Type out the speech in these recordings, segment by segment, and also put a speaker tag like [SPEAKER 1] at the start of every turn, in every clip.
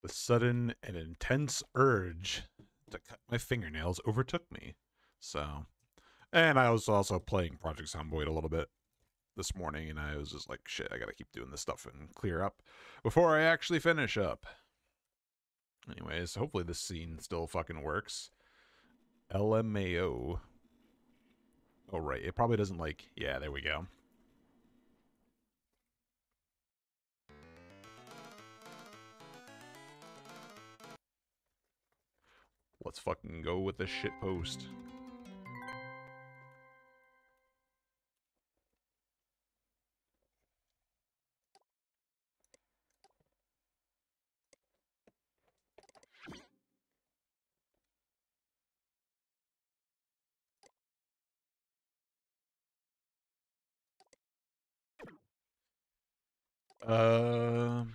[SPEAKER 1] The sudden and intense urge to cut my fingernails overtook me. So, and I was also playing Project Zomboid a little bit this morning, and I was just like, shit, I gotta keep doing this stuff and clear up before I actually finish up. Anyways, hopefully this scene still fucking works. LMAO. Oh, right. It probably doesn't like... Yeah, there we go. Let's fucking go with this shit post. What the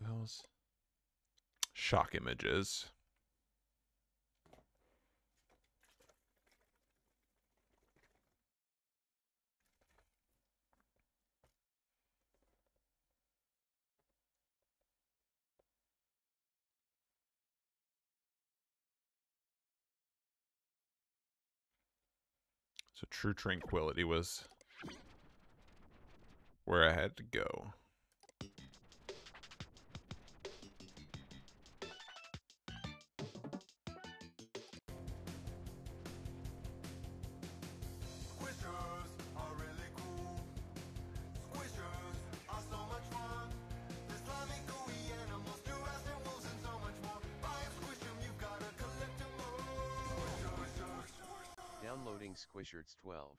[SPEAKER 1] hell's... Shock images. So True Tranquility was where I had to go.
[SPEAKER 2] Downloading Squishers 12.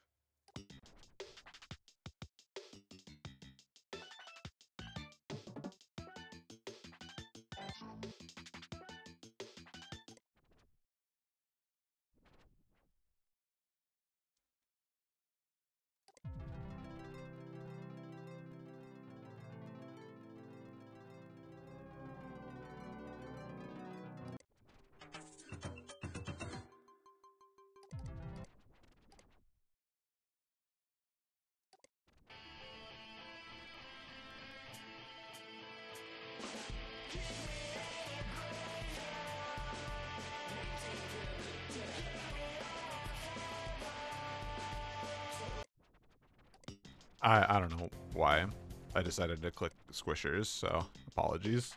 [SPEAKER 1] I don't know why I decided to click Squishers, so apologies.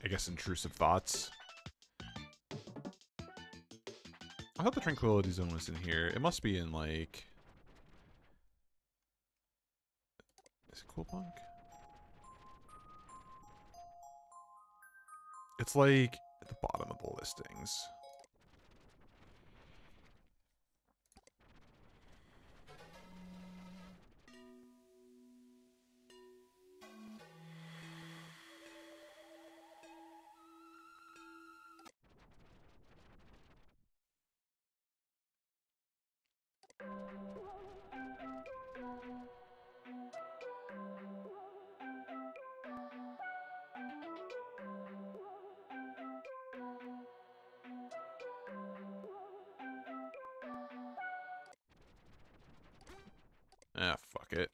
[SPEAKER 1] I guess intrusive thoughts. I thought the Tranquility Zone was in here. It must be in, like... Is it Cool Punk? It's, like, at the bottom of the listings. Ah, fuck it.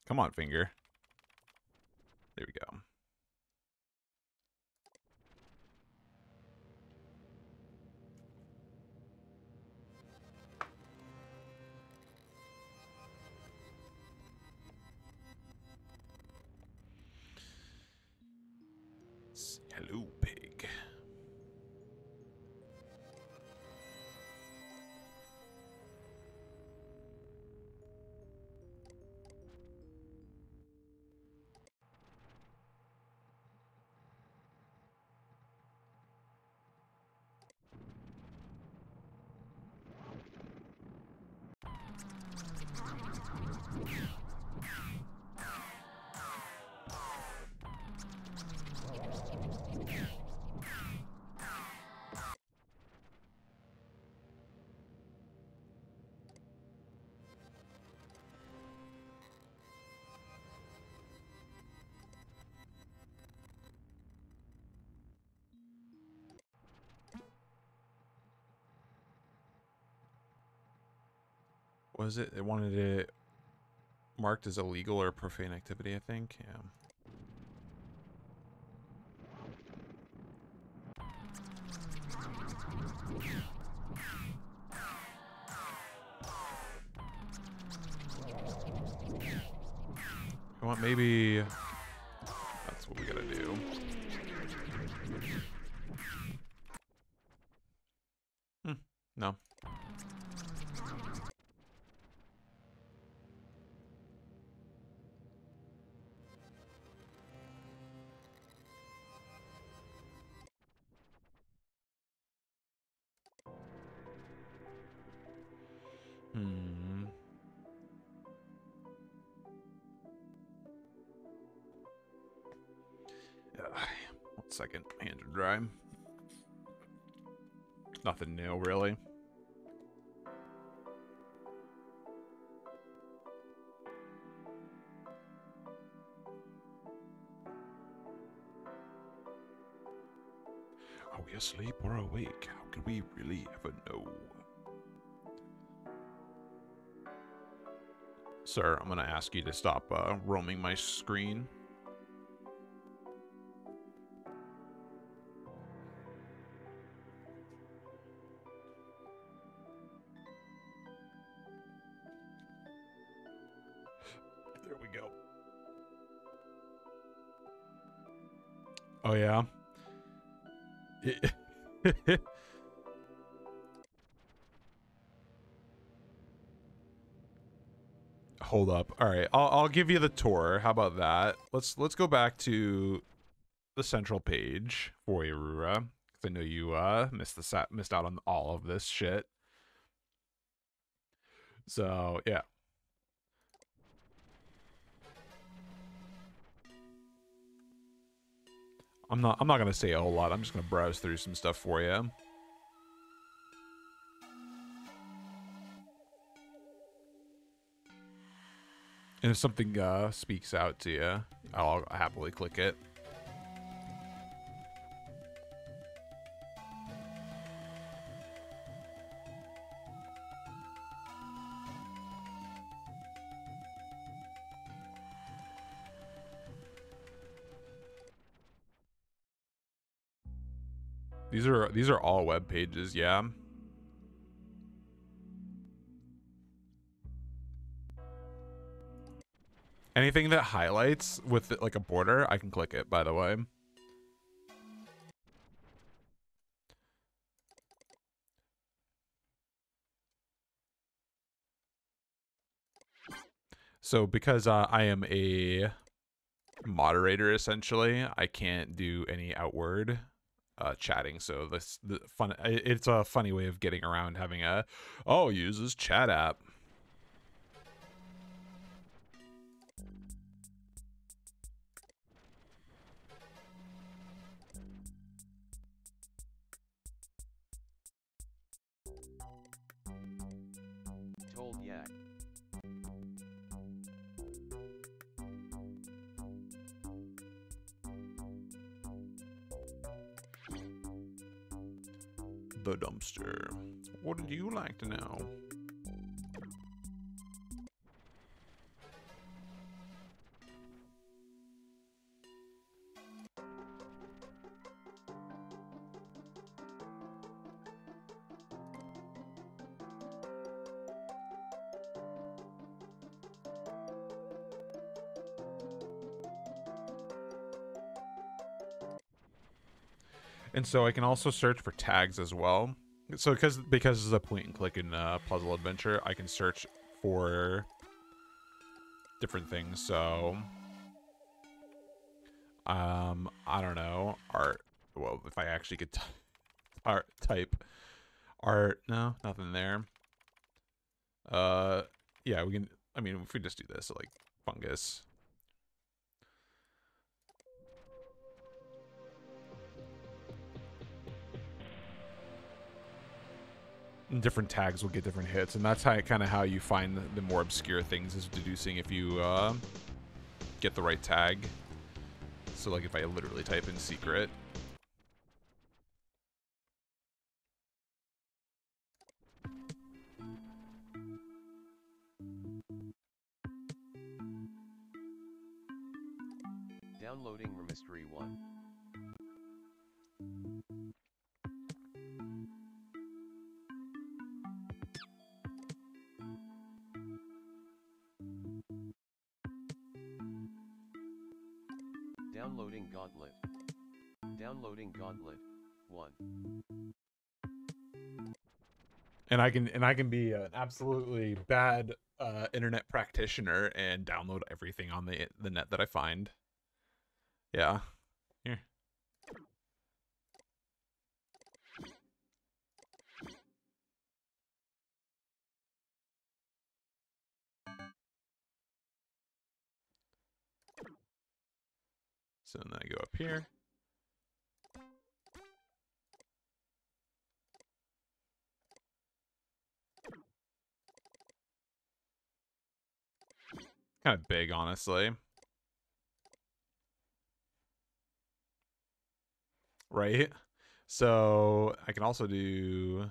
[SPEAKER 1] Come on, finger. There we go. Hello, pig. Was it? It wanted it marked as illegal or profane activity, I think. Yeah. You want maybe that's what we gotta do. No. One second, hands are dry. Nothing new, really. Are we asleep or awake? How can we really ever know? Sir, I'm gonna ask you to stop roaming my screen. There we go. Oh, yeah? Hold up. All right, I'll give you the tour. How about that? Let's go back to the central page for you, Rura, because I know you missed out on all of this shit. So yeah. I'm not gonna say a whole lot. I'm just gonna browse through some stuff for you. And if something speaks out to you, I'll happily click it. These are all web pages, yeah. Anything that highlights with like a border, I can click it, by the way. So because I am a moderator, essentially, I can't do any outward chatting. So it's a funny way of getting around having a, oh, uses chat app.
[SPEAKER 2] Told yak.
[SPEAKER 1] The dumpster. What would you like to know? And so I can also search for tags as well. So because it's a point and click in puzzle adventure, I can search for different things. So I don't know, art. Well, if I actually could type art, no, nothing there. Yeah, we can. I mean, if we just do this, like fungus. And different tags will get different hits, and that's how you find the more obscure things, is deducing if you get the right tag. So like if I literally type in secret.
[SPEAKER 2] Downloading Mystery 1. Downloading Gauntlet. Downloading Gauntlet. 1.
[SPEAKER 1] And I can be an absolutely bad internet practitioner and download everything on the net that I find. Yeah. Here. So then I go up here. Kind of big, honestly. Right? So I can also do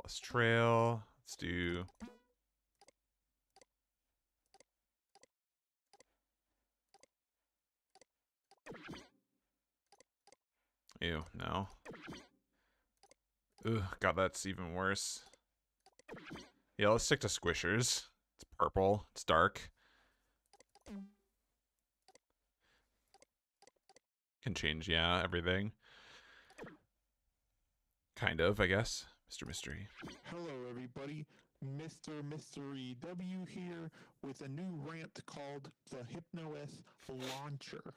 [SPEAKER 1] less trail. Let's do ew, no. Ugh, God, that's even worse. Yeah, let's stick to squishers. It's purple. It's dark. Can change, yeah, everything. Kind of, I guess. Mr. Mystery.
[SPEAKER 3] Hello, everybody. Mr. Mystery W here with a new rant called the HypnoS Launcher.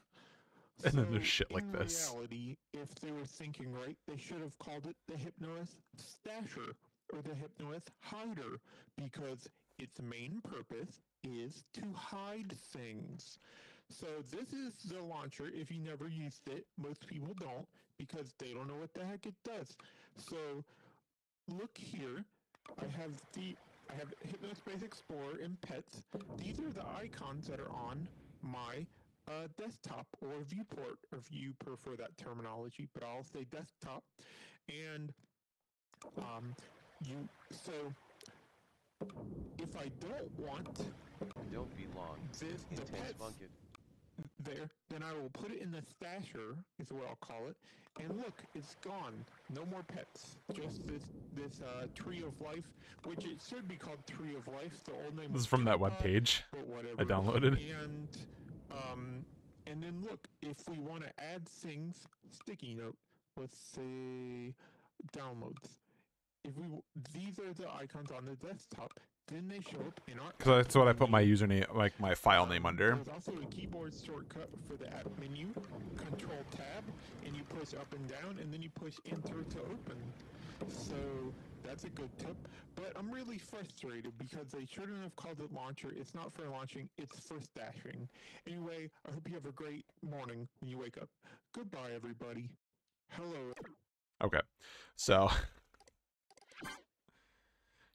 [SPEAKER 1] And then there's shit like this.
[SPEAKER 3] In reality, if they were thinking right, they should have called it the HypnoS Stasher or the HypnoS Hider because its main purpose is to hide things. So this is the launcher. If you never used it, most people don't because they don't know what the heck it does. So look here. I have Hypnospace Explorer and Pets. These are the icons that are on my desktop or viewport, if you prefer that terminology, but I'll say desktop. And so if I don't want
[SPEAKER 2] Don't be long.
[SPEAKER 3] the
[SPEAKER 2] Intense
[SPEAKER 3] pets
[SPEAKER 2] Funket.
[SPEAKER 3] there, then I will put it in the stasher, is what I'll call it. And look, it's gone. No more pets. Just this tree of life, which it should be called Tree of Life. The old name
[SPEAKER 1] This is
[SPEAKER 3] was
[SPEAKER 1] from that
[SPEAKER 3] Tripod,
[SPEAKER 1] webpage
[SPEAKER 3] but whatever.
[SPEAKER 1] I downloaded.
[SPEAKER 3] And then look, if we want to add things, sticky note. Let's say downloads. These are the icons on the desktop. Then they show up in our.
[SPEAKER 1] Because that's what I put my username, like my file name under.
[SPEAKER 3] There's also a keyboard shortcut for the app menu, Control Tab, and you push up and down, and then you push Enter to open. So that's a good tip. But I'm really frustrated because they shouldn't have called it launcher. It's not for launching, it's for stashing. Anyway, I hope you have a great morning when you wake up. Goodbye, everybody. Hello.
[SPEAKER 1] Okay, so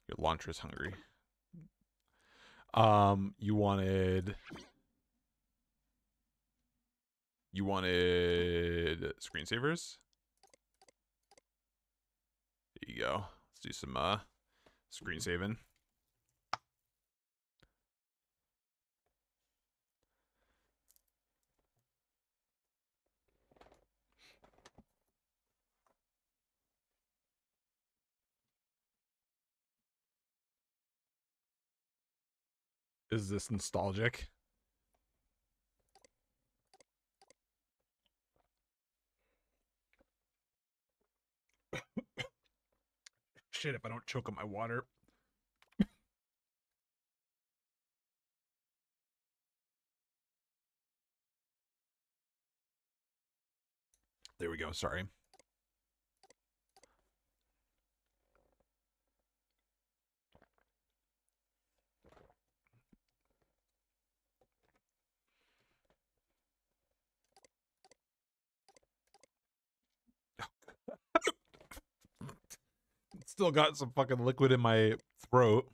[SPEAKER 1] your launcher is hungry. You wanted screensavers? There you go. Let's do some screen saving. Is this nostalgic? Shit, if I don't choke on my water. There we go, sorry. Still got some fucking liquid in my throat.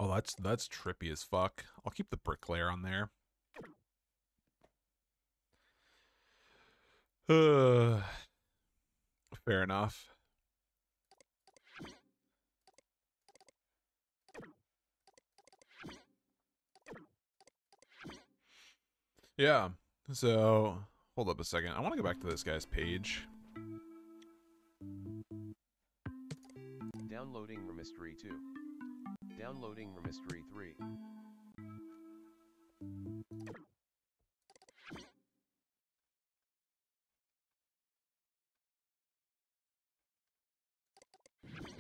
[SPEAKER 1] Oh, that's trippy as fuck. I'll keep the bricklayer on there. Fair enough. Yeah. So, hold up a second. I want to go back to this guy's page.
[SPEAKER 2] Downloading Downloading Remistery 2. Downloading Remistery 3.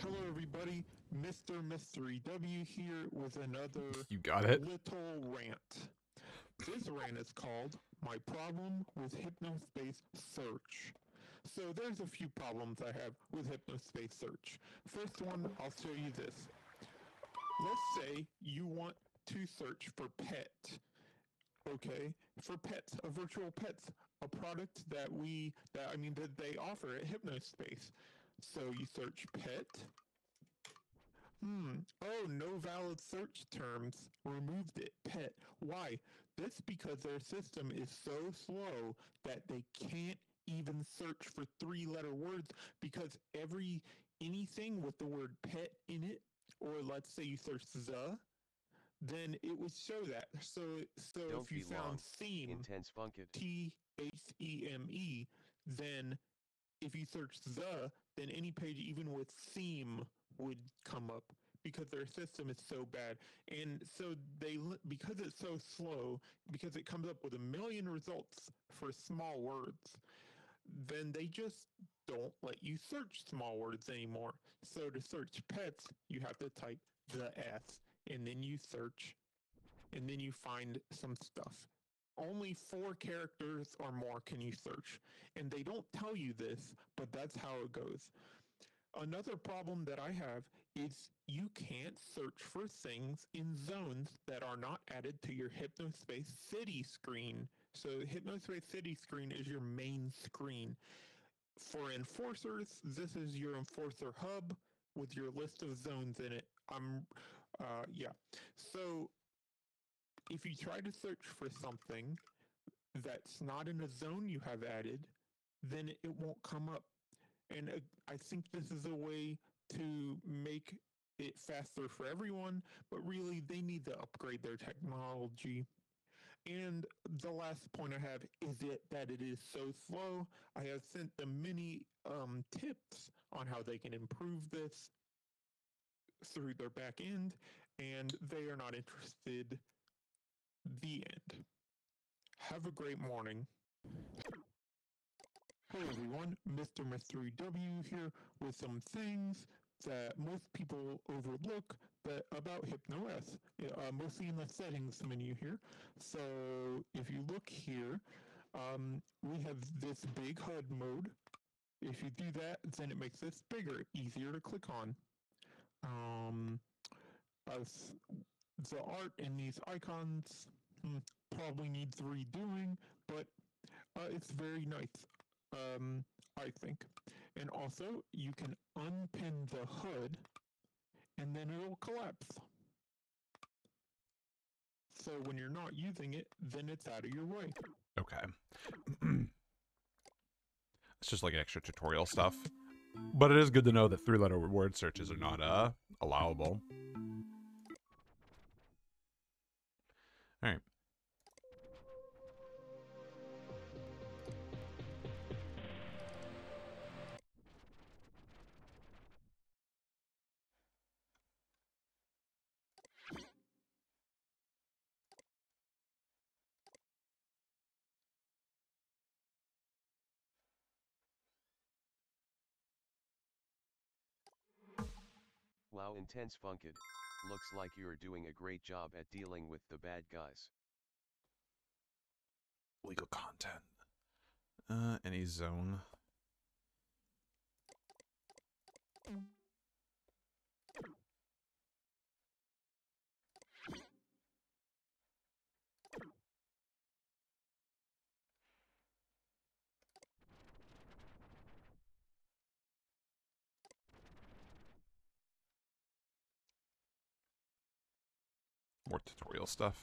[SPEAKER 3] Hello everybody, Mr. Mystery W here with another
[SPEAKER 1] You got it?
[SPEAKER 3] little rant. This rant is called My Problem with Hypnospace Search. So there's a few problems I have with Hypnospace Search. First one, I'll show you this. Let's say you want to search for pet. Okay, for pets, a virtual pets, a product that they offer at Hypnospace. So you search pet. Oh, no valid search terms. Removed it. Pet. Why? This because their system is so slow that they can't even search for three-letter words because anything with the word pet in it, or let's say you search the, then it would show that. So
[SPEAKER 2] Don't
[SPEAKER 3] if you
[SPEAKER 2] be long.
[SPEAKER 3] found theme,
[SPEAKER 2] Intense Funked.
[SPEAKER 3] THEME, then if you search the, then any page even with theme would come up because their system is so bad. And so because it's so slow, because it comes up with a million results for small words, then they just don't let you search small words anymore. So to search pets, you have to type the S, and then you search, and then you find some stuff. Only 4 characters or more can you search. And they don't tell you this, but that's how it goes. Another problem that I have is you can't search for things in zones that are not added to your Hypnospace City screen. So Hypnospace City screen is your main screen. For enforcers, this is your enforcer hub with your list of zones in it. So if you try to search for something that's not in a zone you have added, then it won't come up. And I think this is a way to make it faster for everyone, but really they need to upgrade their technology. And the last point I have is that it is so slow. I have sent them many tips on how they can improve this through their back end, and they are not interested. The end. Have a great morning. Hello everyone, Mr. Mystery W here with some things that most people overlook about HypnoS, mostly in the settings menu here. So if you look here, we have this big HUD mode. If you do that, then it makes this bigger, easier to click on. The art in these icons probably needs redoing, but it's very nice. I think. And also, you can unpin the HUD, and then it'll collapse. So when you're not using it, then it's out of your way.
[SPEAKER 1] Okay. It's just like extra tutorial stuff. But it is good to know that 3-letter word searches are not allowable. Alright.
[SPEAKER 2] Wow, Intense Funked. Looks like you're doing a great job at dealing with the bad guys.
[SPEAKER 1] Legal content. Any zone. More tutorial stuff.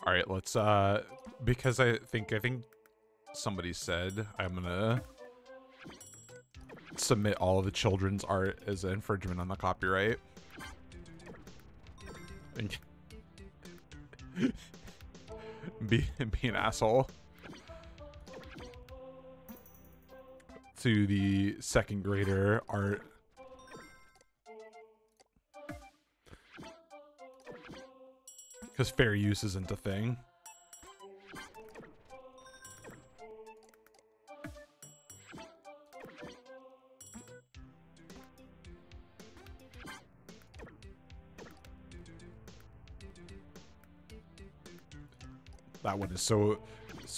[SPEAKER 1] All right, let's because I think somebody said I'm gonna submit all of the children's art as an infringement on the copyright. And be an asshole to the second grader art. Because fair use isn't a thing. That one is so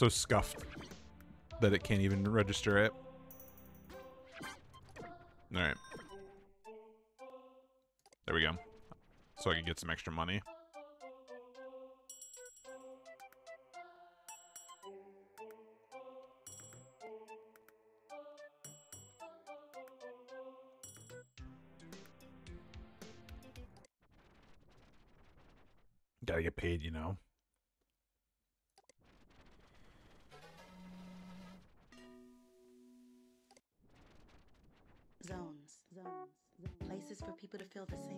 [SPEAKER 1] scuffed that it can't even register it. All right. There we go. So I can get some extra money. Gotta get paid, you know.
[SPEAKER 4] Zones. Places for people to feel the same.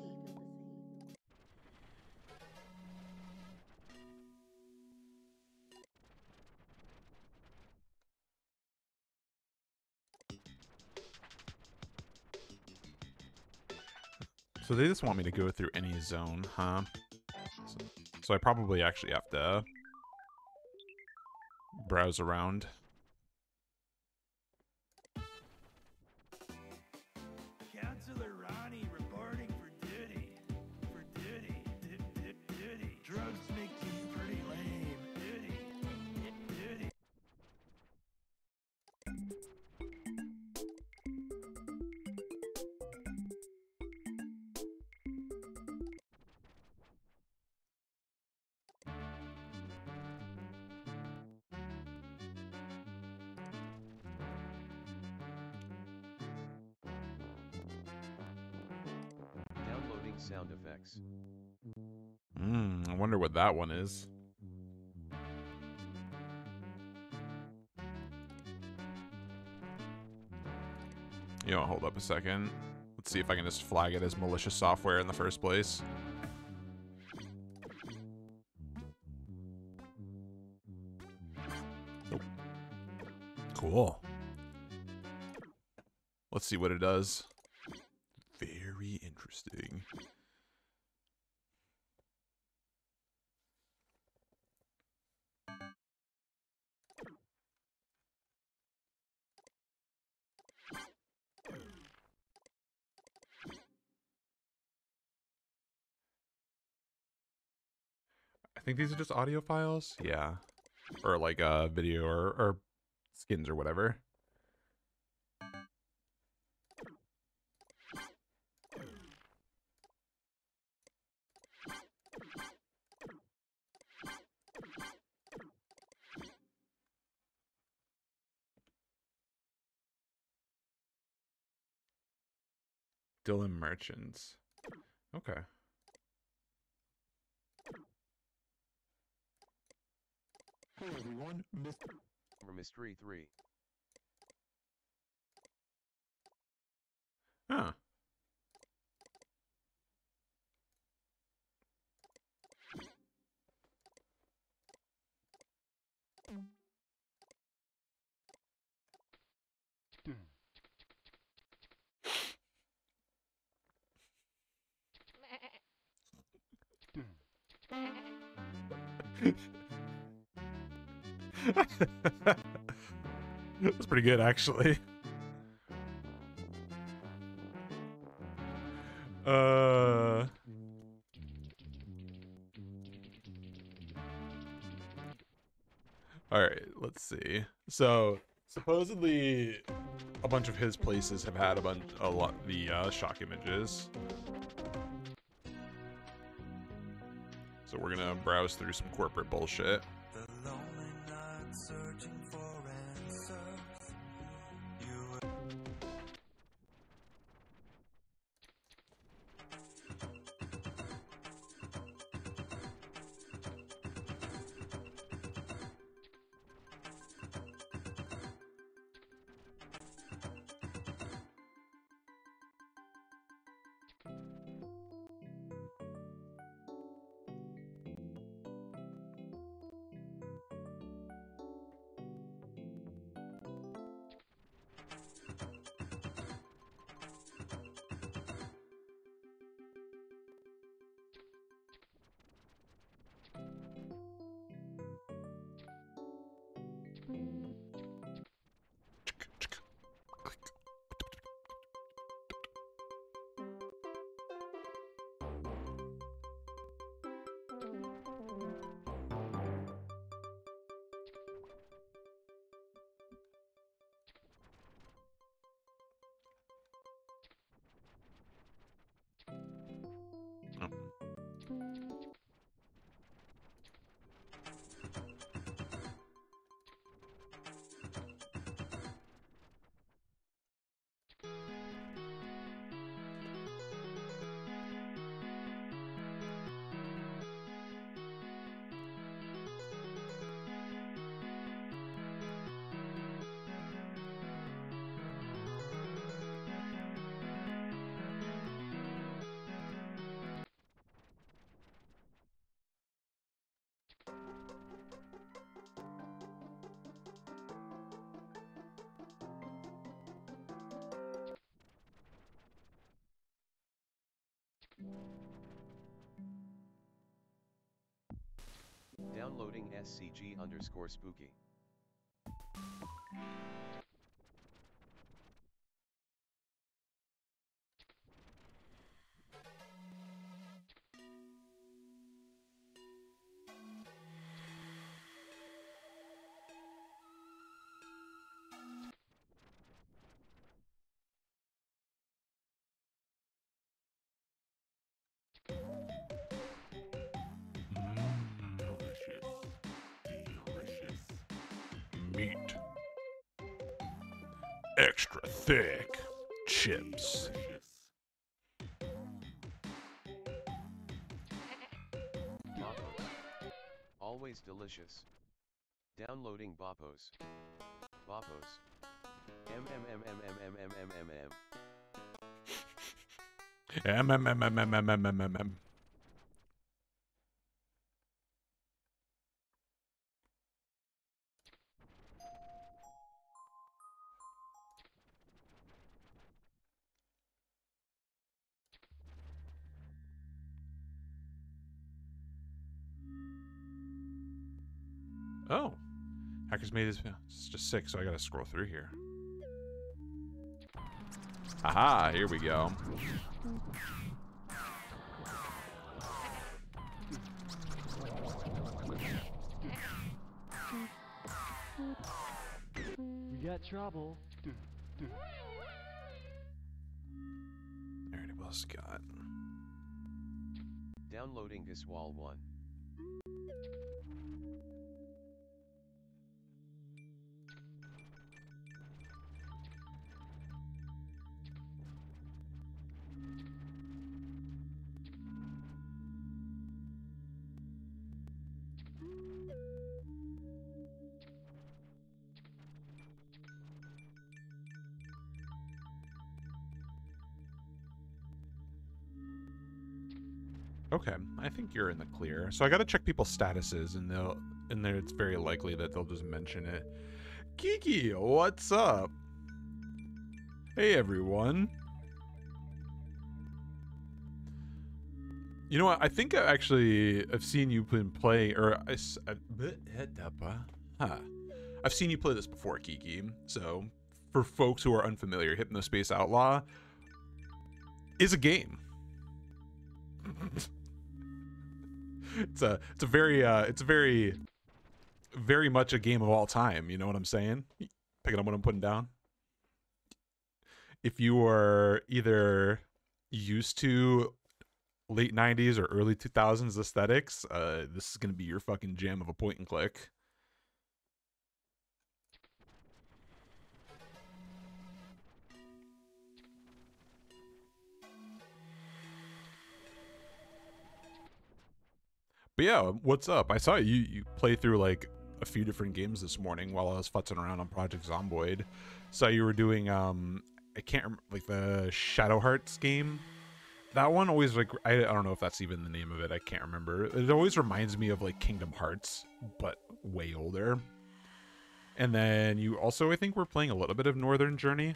[SPEAKER 1] So they just want me to go through any zone, huh? So I probably actually have to browse around.
[SPEAKER 5] Counselor Ronnie reporting for duty. For duty. Duty. Drugs make you pretty lame. Duty. Duty.
[SPEAKER 2] Downloading sound effects.
[SPEAKER 1] I wonder what that one is. You know, hold up a second. Let's see if I can just flag it as malicious software in the first place. Nope. Cool. Let's see what it does. Very interesting. I think these are just audio files. Yeah. Or like video or skins or whatever. Dylan Merchants. Okay.
[SPEAKER 3] Hey everyone,
[SPEAKER 2] Mystery 3.
[SPEAKER 1] Huh. That's pretty good, actually. All right, let's see. So supposedly, a bunch of his places have had a lot the shock images. So we're gonna browse through some corporate bullshit.
[SPEAKER 6] The lonely night searching for answers. You
[SPEAKER 2] Downloading SCG_spooky.
[SPEAKER 3] Delicious.
[SPEAKER 1] Meat. Extra thick. Chips.
[SPEAKER 2] Boppos. Always delicious. Downloading Boppos. Boppos. MMMMMMMMMM.
[SPEAKER 1] MMMMMMMMM. Oh. Hackers made this. It's just 6, so I gotta scroll through here. Aha, here we go.
[SPEAKER 7] We got trouble.
[SPEAKER 1] Alright, what else got?
[SPEAKER 2] Downloading this wall 1.
[SPEAKER 1] Okay, I think you're in the clear. So I gotta check people's statuses, and there it's very likely that they'll just mention it. Kiki, what's up? Hey everyone. You know what? I think I've seen you play, or I've seen you play this before, Kiki. So for folks who are unfamiliar, Hypnospace Outlaw is a game. It's very much a game of all time. You know what I'm saying? Picking up what I'm putting down. If you are either used to late 90s or early 2000s aesthetics, this is gonna be your fucking jam of a point and click. But yeah, what's up? I saw you play through like a few different games this morning while I was futzing around on Project Zomboid. So you were doing I can't remember, like the Shadow Hearts game. That one always, like, I don't know if that's even the name of it. I can't remember. It always reminds me of like Kingdom Hearts, but way older. And then you also, I think, were playing a little bit of Northern Journey.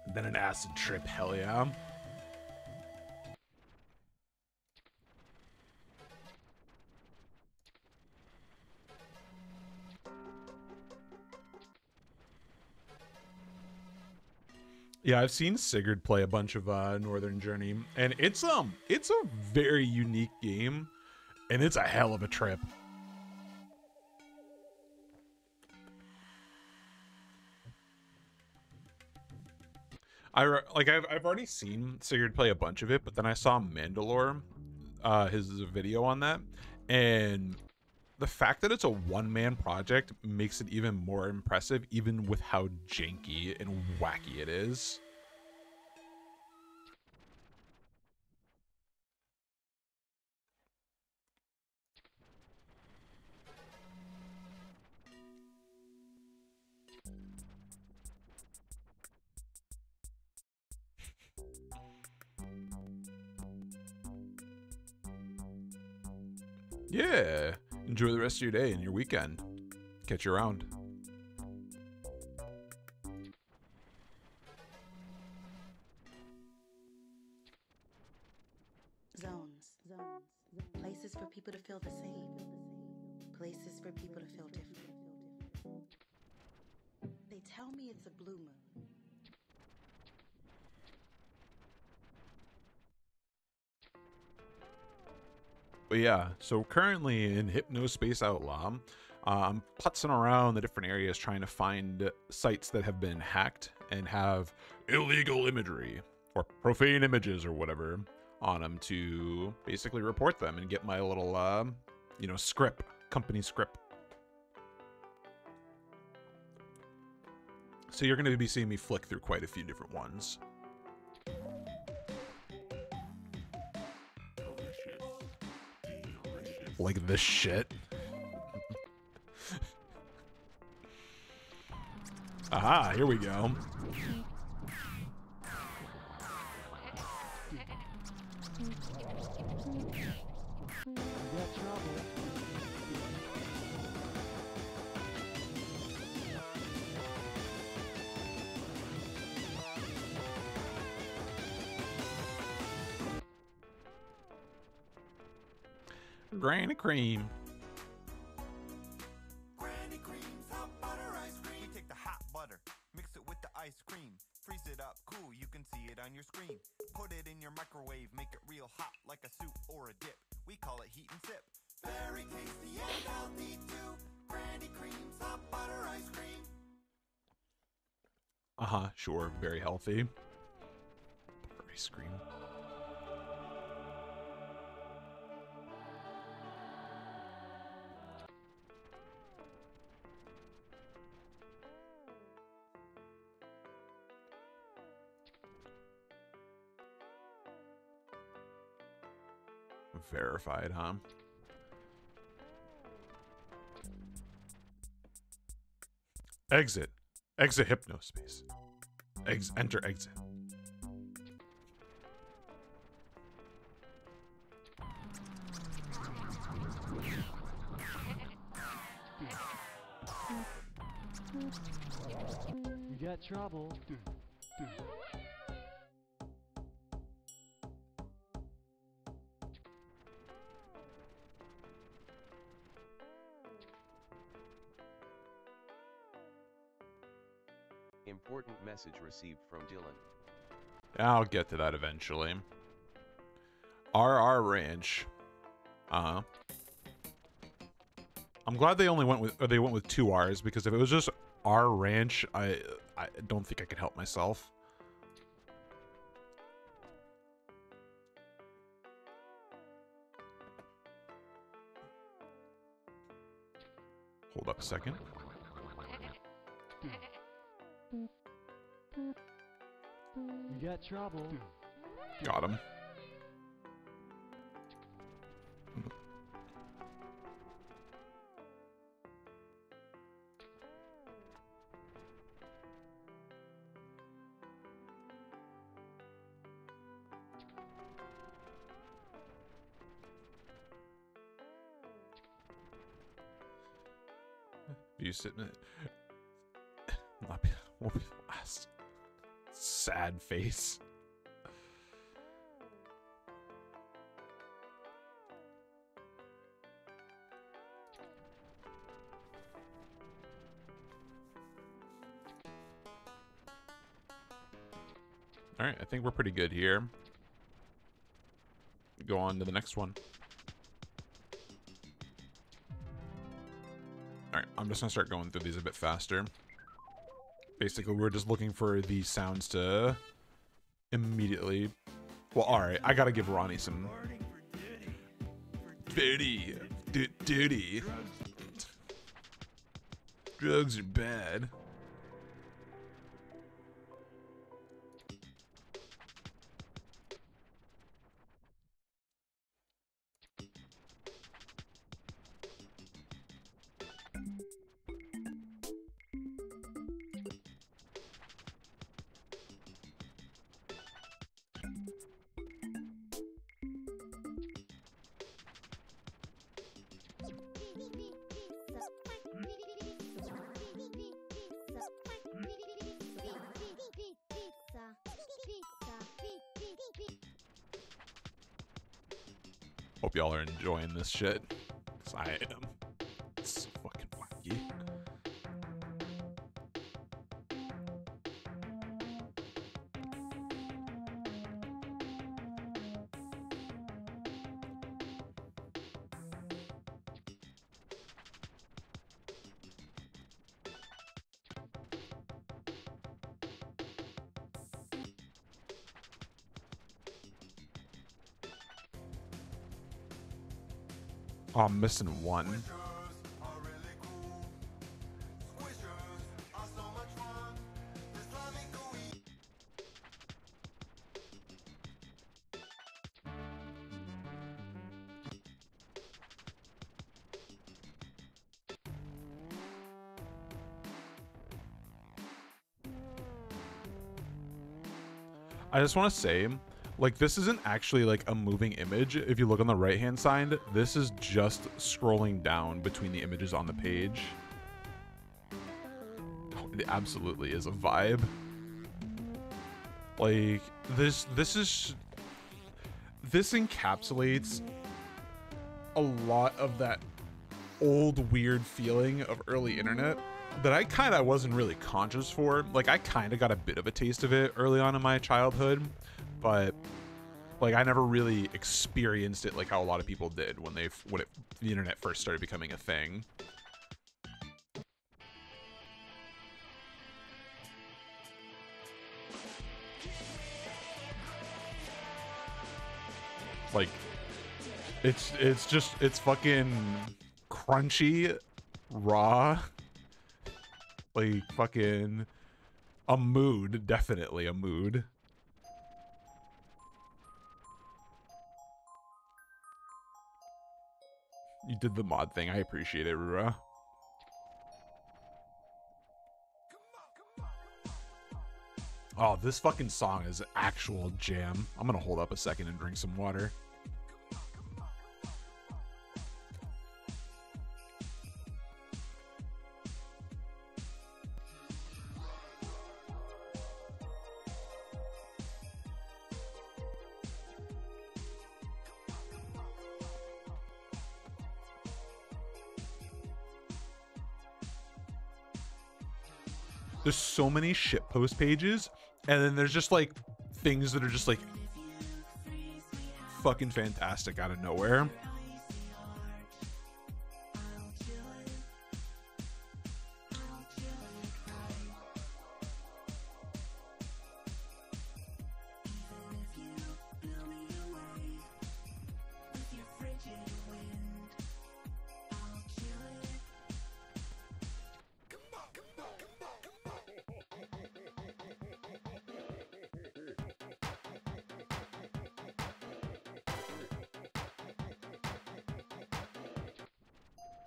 [SPEAKER 1] And then an Acid Trip, hell yeah. Yeah, I've seen Sigurd play a bunch of Northern Journey, and it's a very unique game, and it's a hell of a trip. I've already seen Sigurd play a bunch of it, but then I saw Mandalore, his video on that, and the fact that it's a one-man project makes it even more impressive, even with how janky and wacky it is. Yeah, enjoy the rest of your day and your weekend. Catch you around.
[SPEAKER 4] Zones. Tell me it's a blue moon.
[SPEAKER 1] But yeah, so currently in Hypnospace Outlaw, I'm putzing around the different areas trying to find sites that have been hacked and have illegal imagery or profane images or whatever on them to basically report them and get my little, you know, script, company script. So you're going to be seeing me flick through quite a few different ones. Like this shit. Aha, here we go.
[SPEAKER 7] You got trouble.
[SPEAKER 1] Granny cream.
[SPEAKER 6] Granny creams, hot butter ice cream. We take the hot butter, mix it with the ice cream, freeze it up cool, you can see it on your screen. Put it in your microwave, make it real hot like a soup or a dip. We call it heat and sip. Very tasty and healthy too. Granny creams, hot butter ice cream.
[SPEAKER 1] Sure, very healthy. Ice cream. Verified, huh? Exit. Exit Hypnospace. Enter exit.
[SPEAKER 7] You got trouble.
[SPEAKER 2] Important message received from Dylan.
[SPEAKER 1] I'll get to that eventually. RR Ranch. I'm glad they only went with 2 R's, because if it was just R Ranch, I don't think I could help myself. Hold up a second.
[SPEAKER 7] You got trouble.
[SPEAKER 1] Got him. You sitting it? Won't be the last. Sad face. All right, I think we're pretty good here. Go on to the next one. All right, I'm just gonna start going through these a bit faster. Basically, we're just looking for these sounds to immediately... Well, alright, I gotta give Ronnie some... Duty. Duty. Drugs are bad. Hope y'all are enjoying this shit. 'Cause I am. It's fucking wacky. Oh, I'm missing one. I just want to say, like, this isn't actually like a moving image. If you look on the right hand side, this is just scrolling down between the images on the page. Oh, it absolutely is a vibe. Like, this encapsulates a lot of that old weird feeling of early internet that I kind of wasn't really conscious for. Like, I kind of got a bit of a taste of it early on in my childhood, but like I never really experienced it like how a lot of people did when the internet first started becoming a thing. Like, it's fucking crunchy, raw, like fucking a mood, definitely a mood. You did the mod thing. I appreciate it, Rura. Oh, this fucking song is actual jam. I'm gonna hold up a second and drink some water. There's so many shitpost pages, and then there's just like things that are just like fucking fantastic out of nowhere.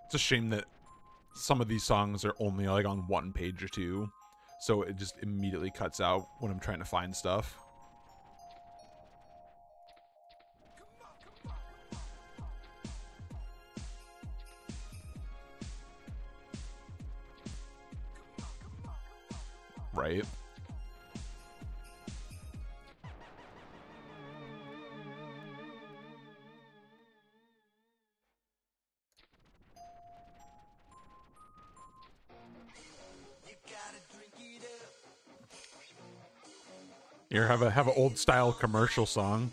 [SPEAKER 1] It's a shame that some of these songs are only like on one page or two, so it just immediately cuts out when I'm trying to find stuff. Right. Here, have an old style commercial song.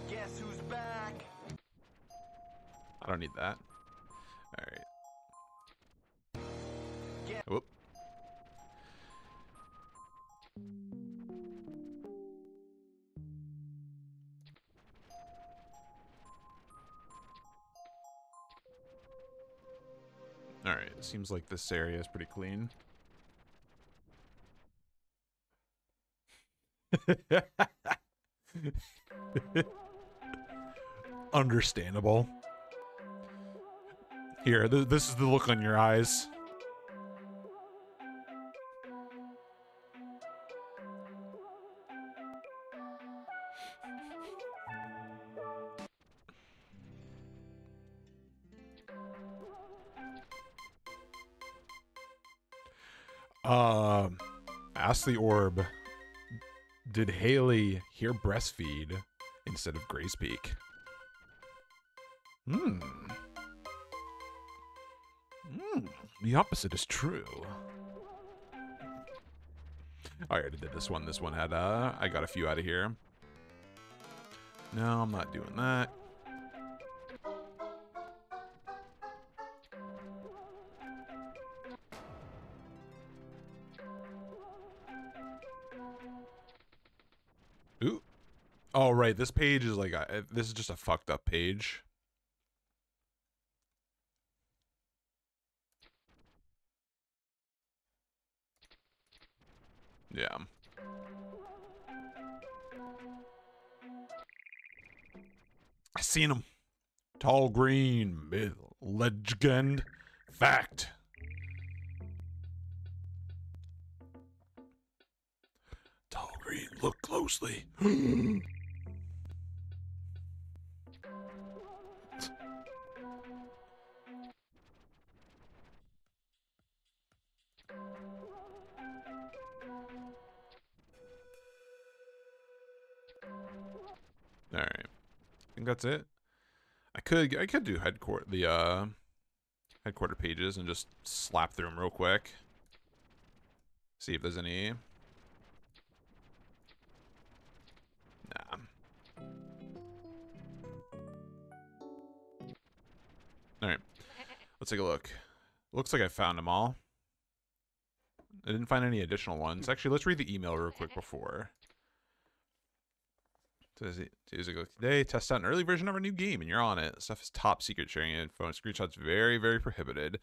[SPEAKER 6] Guess who's back?
[SPEAKER 1] I don't need that. All right. Whoop. All right. It seems like this area is pretty clean. Understandable. Here, this is the look on your eyes. Ask the orb. Did Haley hear breastfeed instead of Grace Peak? The opposite is true. I already did this one. This one had, I got a few out of here. No, I'm not doing that. Ooh. Oh, right. This page is like, this is just a fucked up page. Yeah. I seen him. Tall green, myth, legend, fact. Tall green, look closely. All right, I think that's it. I could do headquarter pages and just slap through them real quick. See if there's any. Nah. All right, let's take a look. Looks like I found them all. I didn't find any additional ones. Actually, let's read the email real quick before. Today, test out an early version of our new game, and you're on it. Stuff is top secret. Sharing info and screenshots very, very prohibited.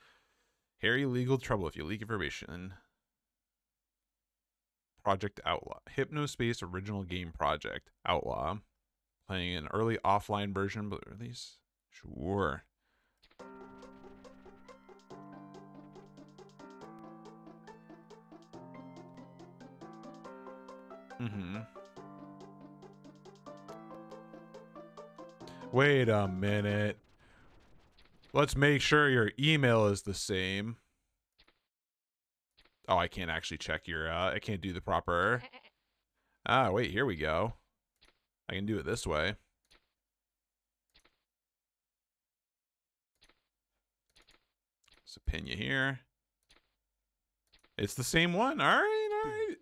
[SPEAKER 1] Harry, legal trouble if you leak information. Project Outlaw. Hypnospace original game project. Outlaw. Playing an early offline version, but release? Sure. Wait a minute. Let's make sure your email is the same. Oh, I can't actually check your, I can't do the proper. Ah, wait, here we go. I can do it this way. So pin you here. It's the same one. All right, all right.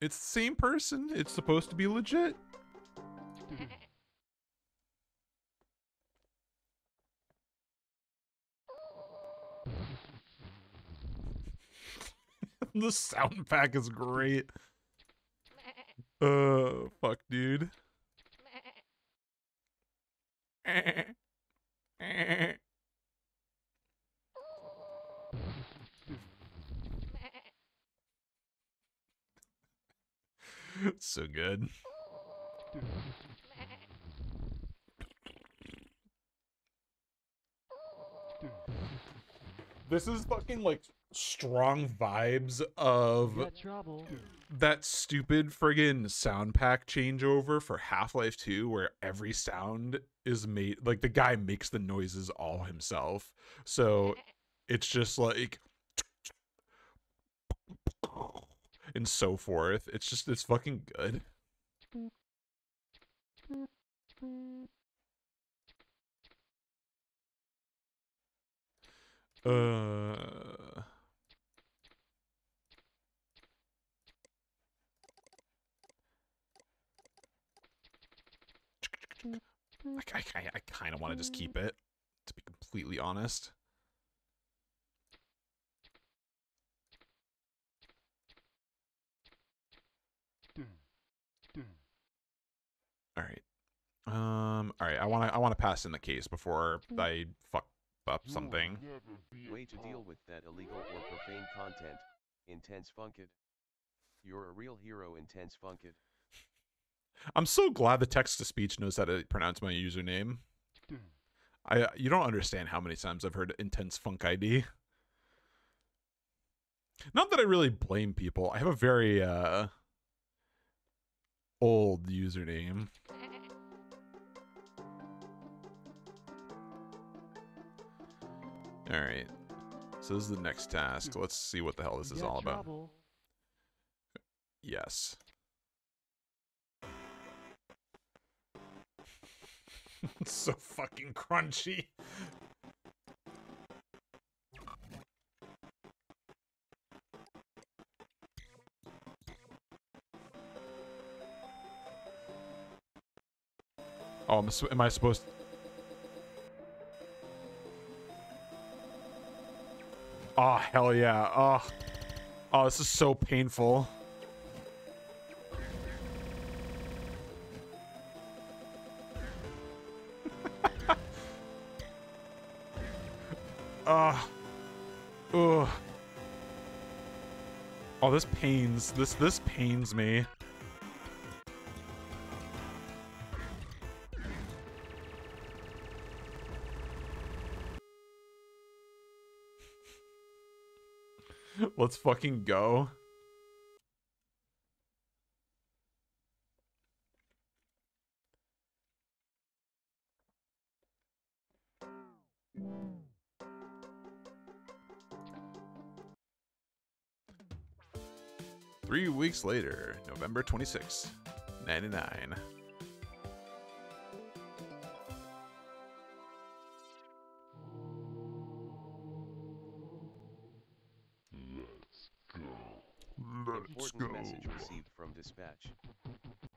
[SPEAKER 1] It's the same person. It's supposed to be legit. The sound pack is great. Fuck, dude. So good. This is fucking like strong vibes of that stupid friggin' sound pack changeover for Half-Life 2 where every sound is made, like the guy makes the noises all himself. So it's just like and so forth. It's fucking good. I kind of want to just keep it, to be completely honest. All right. All right. I want to pass in the case before I fuck up something.
[SPEAKER 2] Way to deal with that illegal or profane content. Intense Funked. You're a real hero, Intense Funked.
[SPEAKER 1] I'm so glad the text-to-speech knows how to pronounce my username. You don't understand how many times I've heard Intense Funk ID. Not that I really blame people. I have a very old username. All right. So this is the next task. Let's see what the hell this is all about. Yes. It's so fucking crunchy. Oh, am I supposed to... Oh, hell yeah. Oh. Oh, this is so painful. Ugh. Oh, this pains. This pains me. Let's fucking go. Three weeks later, November 26th, 99.
[SPEAKER 2] Important message received from dispatch.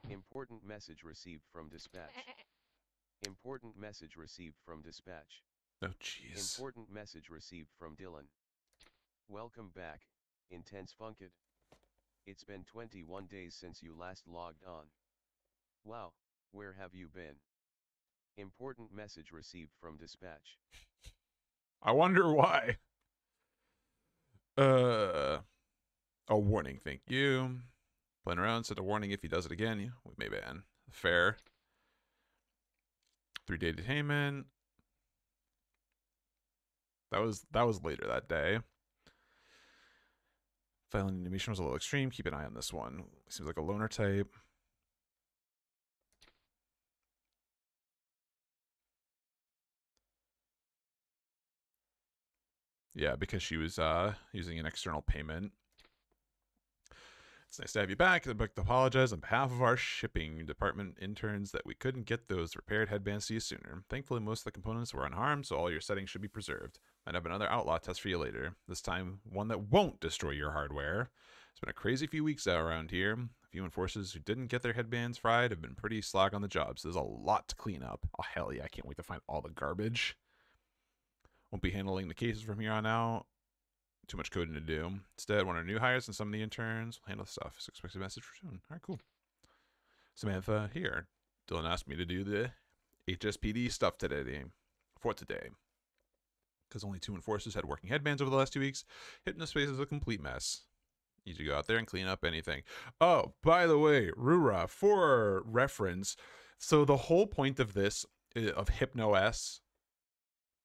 [SPEAKER 2] Important message received from dispatch. Important message received from dispatch.
[SPEAKER 1] Oh, jeez.
[SPEAKER 2] Important message received from Dylan. Welcome back, Intense Funked. It's been 21 days since you last logged on. Wow, where have you been? Important message received from dispatch.
[SPEAKER 1] I wonder why. A warning, thank you. Playing around, sent a warning if he does it again. We may ban. Fair. 3-day detainment. That was later that day. Filing animation was a little extreme. Keep an eye on this one. Seems like a loner type. Yeah, because she was using an external payment. It's nice to have you back. I'd like to apologize on behalf of our shipping department interns that we couldn't get those repaired headbands to you sooner. Thankfully, most of the components were unharmed, so all your settings should be preserved. I'd have another Outlaw test for you later. This time, one that won't destroy your hardware. It's been a crazy few weeks out around here. A few enforcers who didn't get their headbands fried have been pretty slack on the job, so there's a lot to clean up. Oh, hell yeah, I can't wait to find all the garbage. Won't be handling the cases from here on out. Too much coding to do. Instead, one of our new hires and some of the interns will handle the stuff. So expect a message for soon. All right, cool. Samantha here. Dylan asked me to do the HSPD stuff today. Because only 2 enforcers had working headbands over the last 2 weeks. Hypnospace is a complete mess. Need to go out there and clean up anything. Oh, by the way, Rura, for reference, so the whole point of this, of HypnoS,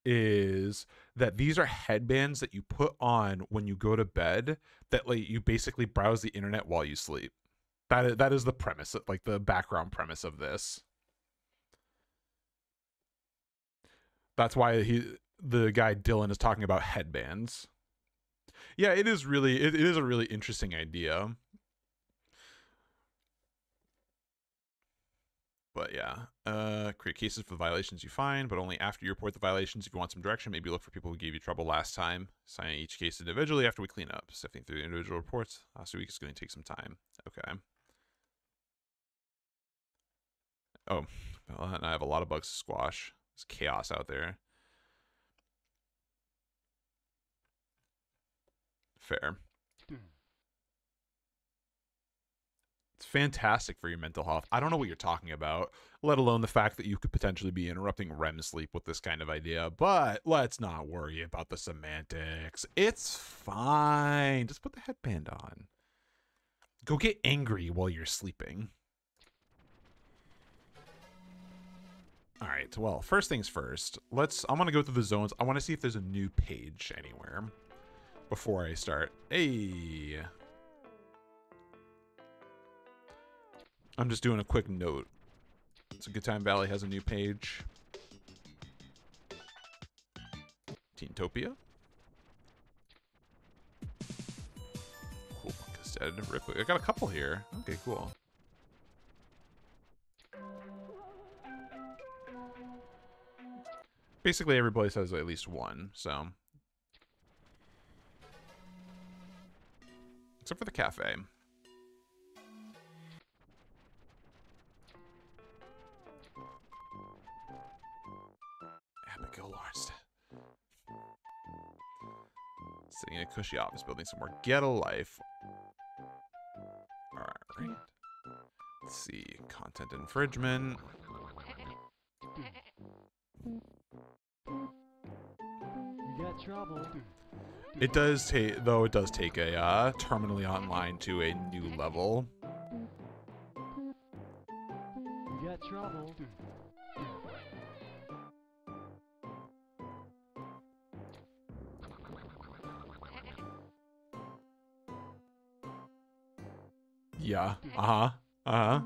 [SPEAKER 1] is that these are headbands that you put on when you go to bed that like you basically browse the internet while you sleep. That is the premise, like the background premise of this. That's why the guy Dylan is talking about headbands. Yeah, it is a really interesting idea. But yeah, create cases for the violations you find, but only after you report the violations. If you want some direction, maybe look for people who gave you trouble last time. Sign each case individually after we clean up. Sifting through the individual reports last week is going to take some time. Okay. Oh, well, and I have a lot of bugs to squash. There's chaos out there. Fair. It's fantastic for your mental health. I don't know what you're talking about, let alone the fact that you could potentially be interrupting REM sleep with this kind of idea. But let's not worry about the semantics. It's fine. Just put the headband on. Go get angry while you're sleeping. All right, well, first things first. I'm going to go through the zones. I want to see if there's a new page anywhere before I start. Hey. I'm just doing a quick note. So Good Time Valley has a new page. Teentopia. Cool. dead. Ripley. I got a couple here. Okay, cool. Basically, every place has at least one, so. Except for the cafe. Abigail Lawrence. Sitting in a cushy office building somewhere. Get a life. Alright. Let's see. Content infringement.
[SPEAKER 7] You got trouble.
[SPEAKER 1] It does take, though it does take a terminally online to a new level.
[SPEAKER 7] You got trouble.
[SPEAKER 1] Yeah. Uh-huh. Uh-huh.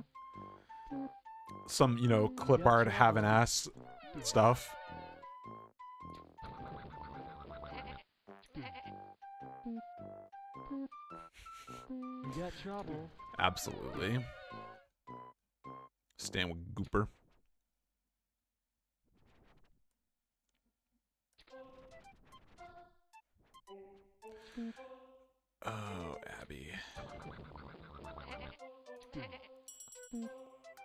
[SPEAKER 1] Some, you know, clip art have an ass stuff.
[SPEAKER 7] You got trouble.
[SPEAKER 1] Absolutely. Stand with Gooper. Oh, Abby.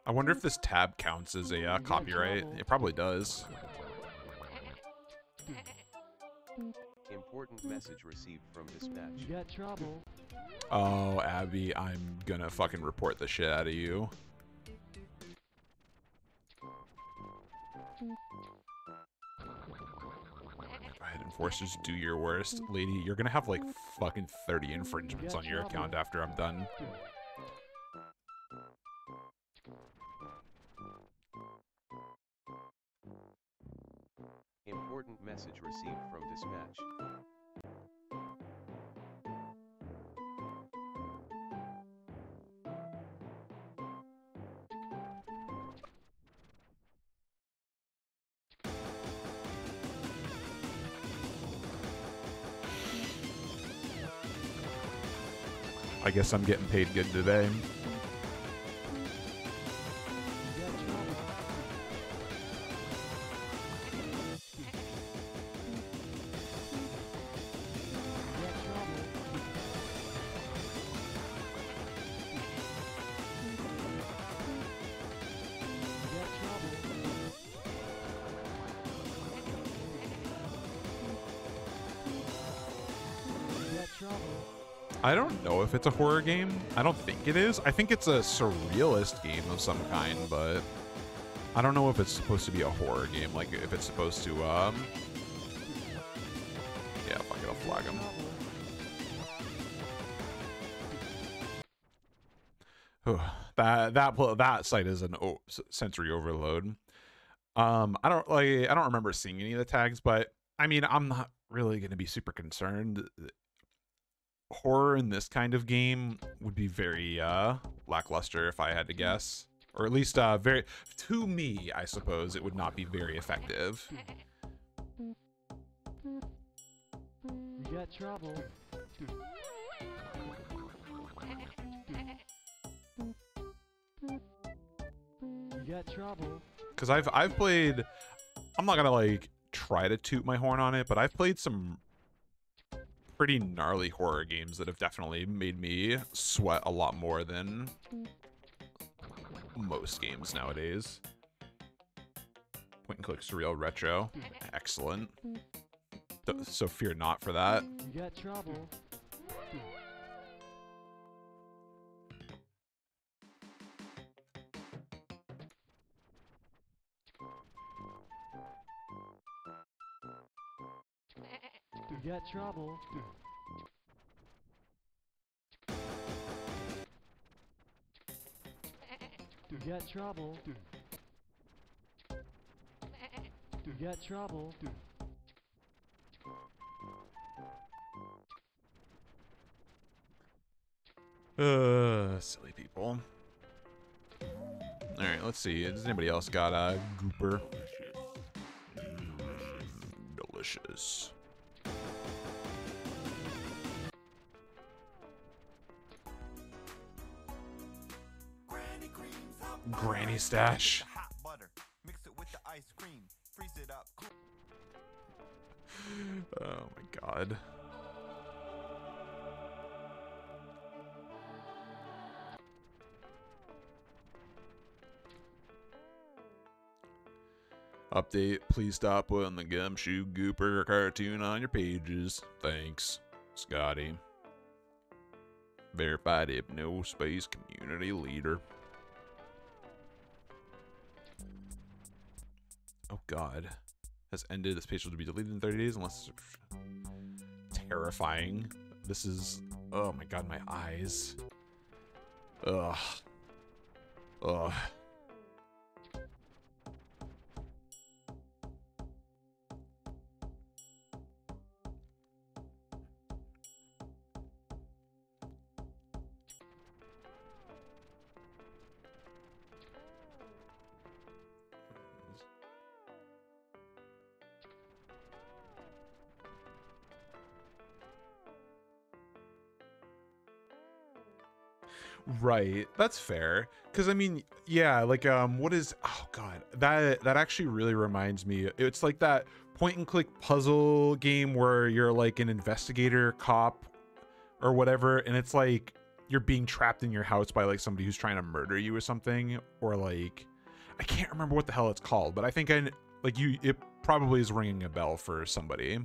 [SPEAKER 1] I wonder if this tab counts as a copyright. It probably does.
[SPEAKER 2] Important message received from dispatch.
[SPEAKER 7] You got trouble.
[SPEAKER 1] Oh, Abby, I'm gonna fucking report the shit out of you. Go ahead, enforcers, do your worst. Lady, you're gonna have like fucking 30 infringements on your account after I'm done.
[SPEAKER 2] Important message received from dispatch.
[SPEAKER 1] I guess I'm getting paid good today.
[SPEAKER 7] You got trouble. You got trouble. You got trouble. You got trouble.
[SPEAKER 1] I don't know if it's a horror game. I don't think it is. I think it's a surrealist game of some kind, but I don't know if it's supposed to be a horror game. Like, if it's supposed to, yeah, fuck it, I'll flag him. That site is an sensory overload. I don't remember seeing any of the tags, but I mean, I'm not really going to be super concerned. Horror in this kind of game would be very lackluster if I had to guess, or at least very, to me, I suppose it would not be very effective.
[SPEAKER 7] You got trouble. You got trouble.
[SPEAKER 1] Because I've played, I'm not gonna like try to toot my horn on it, but I've played some pretty gnarly horror games that have definitely made me sweat a lot more than most games nowadays. Point and click surreal retro, excellent. So fear not for that.
[SPEAKER 7] You got trouble. You got trouble. You got trouble. You got trouble.
[SPEAKER 1] Silly people. Alright, let's see. Does anybody else got a gooper? Delicious. Granny stash.
[SPEAKER 6] Hot butter. Mix it with the ice cream. Freeze it up. Cool.
[SPEAKER 1] Oh my god. Update, please stop putting the Gumshoe Gooper cartoon on your pages. Thanks, Scotty. Verified Hypnospace community leader. Oh god. Has ended. This page will be deleted in 30 days unless it's terrifying. This is, oh my god, my eyes. Ugh. Ugh. Right, that's fair. Because I mean, yeah, like what is, oh god, that actually really reminds me. It's like that point and click puzzle game where you're like an investigator cop or whatever, and it's like you're being trapped in your house by like somebody who's trying to murder you or something, or like I can't remember what the hell it's called, but I think it probably is ringing a bell for somebody,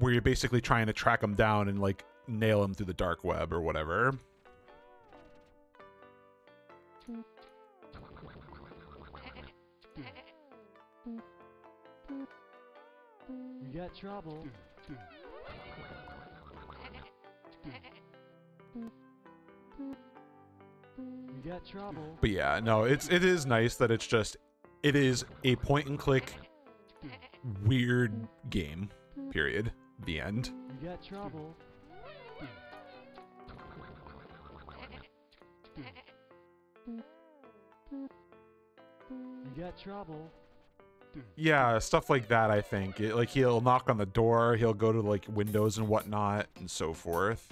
[SPEAKER 1] where you're basically trying to track them down and like nail him through the dark web or whatever.
[SPEAKER 7] You got trouble. You got trouble.
[SPEAKER 1] But yeah, no, it is nice that it is a point and click weird game. Period. The end.
[SPEAKER 7] You got trouble. You got trouble.
[SPEAKER 1] Yeah, stuff like that. I think like he'll knock on the door, he'll go to like windows and whatnot, and so forth.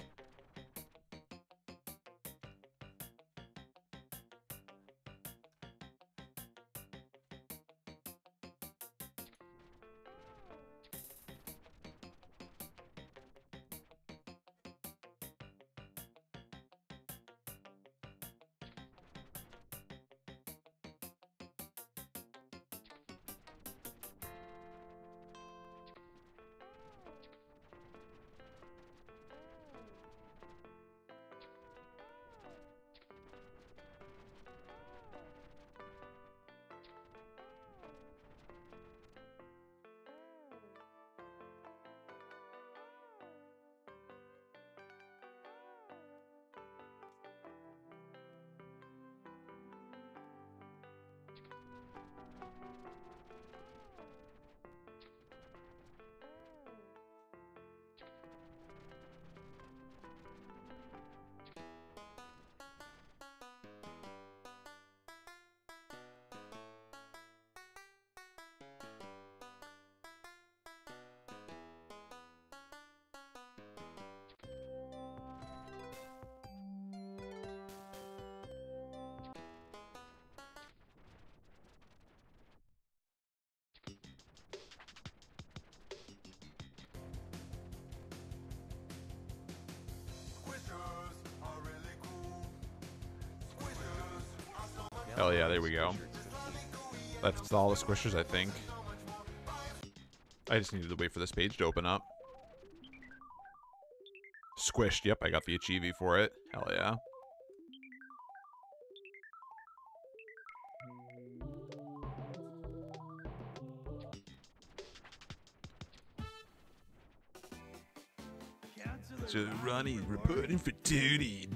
[SPEAKER 1] Hell yeah, there we go. That's all the squishers, I think. I just needed to wait for this page to open up. Squished, yep, I got the achievie for it. Hell yeah. So Ronnie reporting for duty.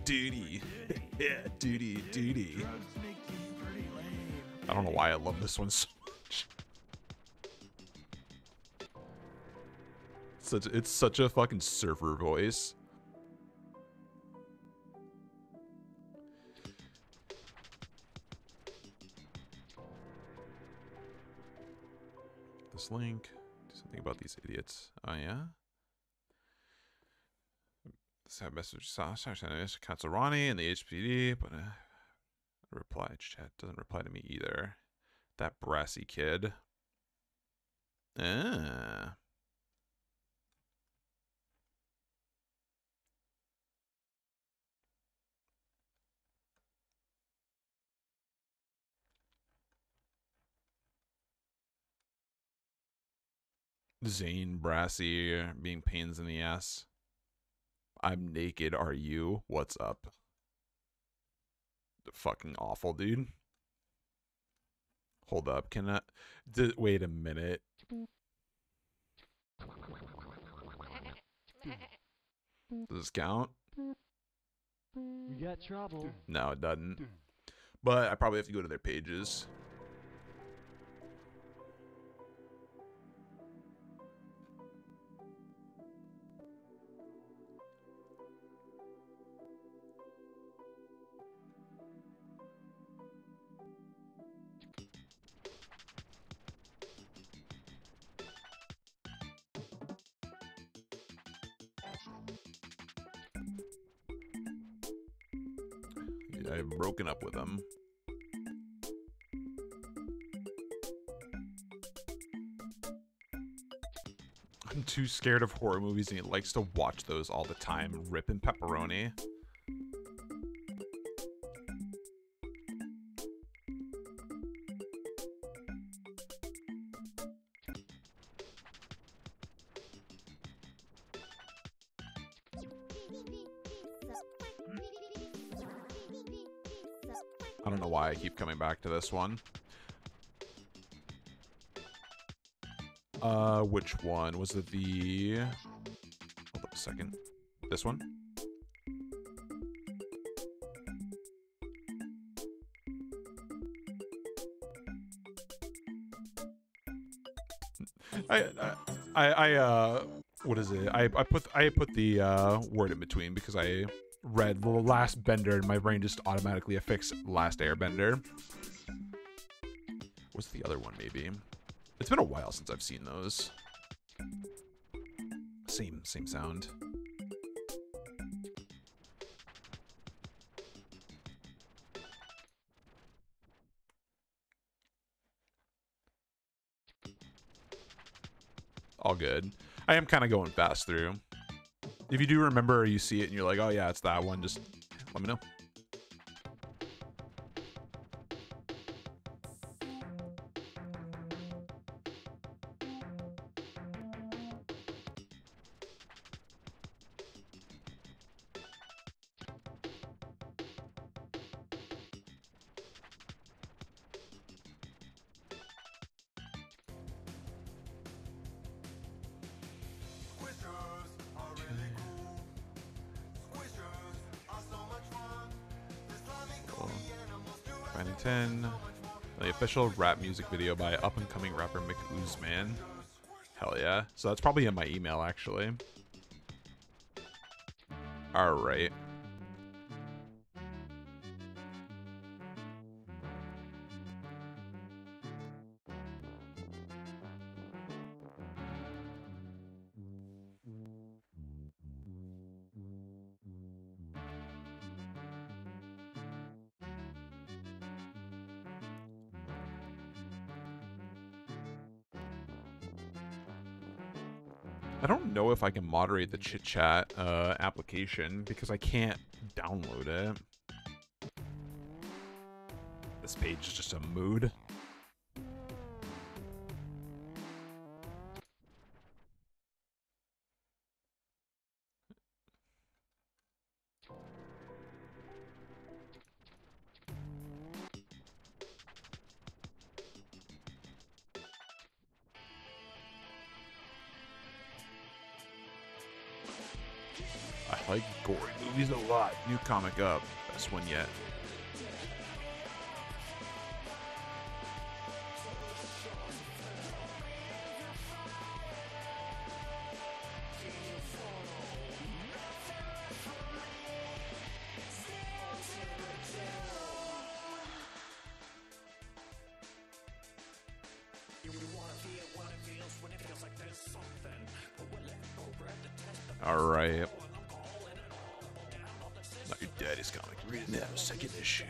[SPEAKER 1] Yeah, duty. I don't know why I love this one so much. It's such a fucking surfer voice. This link. Do something about these idiots. Oh yeah? This message Ronnie and the HPD, but Reply chat doesn't reply to me either. That brassy kid. Ah. Zane, brassy, being pains in the ass. I'm naked, are you? What's up? Fucking awful, dude. Hold up, can I... wait a minute. Does this count?
[SPEAKER 7] You got trouble.
[SPEAKER 1] No, it doesn't. But I probably have to go to their pages. I've broken up with him. I'm too scared of horror movies, and he likes to watch those all the time. Rippin' pepperoni. I don't know why I keep coming back to this one. Which one? Was it the... Hold up a second. This one? What is it? I put the word in between because I read the last bender and my brain just automatically affixed last airbender. What's the other one maybe? It's been a while since I've seen those. Same sound. All good. I am kind of going fast through. If you do remember or you see it and you're like, oh yeah, it's that one, just let me know. Finding 10. The official rap music video by up-and-coming rapper Mick Oozman. Hell yeah. So that's probably in my email, actually. Alright. I don't know if I can moderate the chit chat application because I can't download it. This page is just a mood. I like gory movies a lot. New comic up. Best one yet. Alright. Not your daddy's comic. Read it now. Second issue.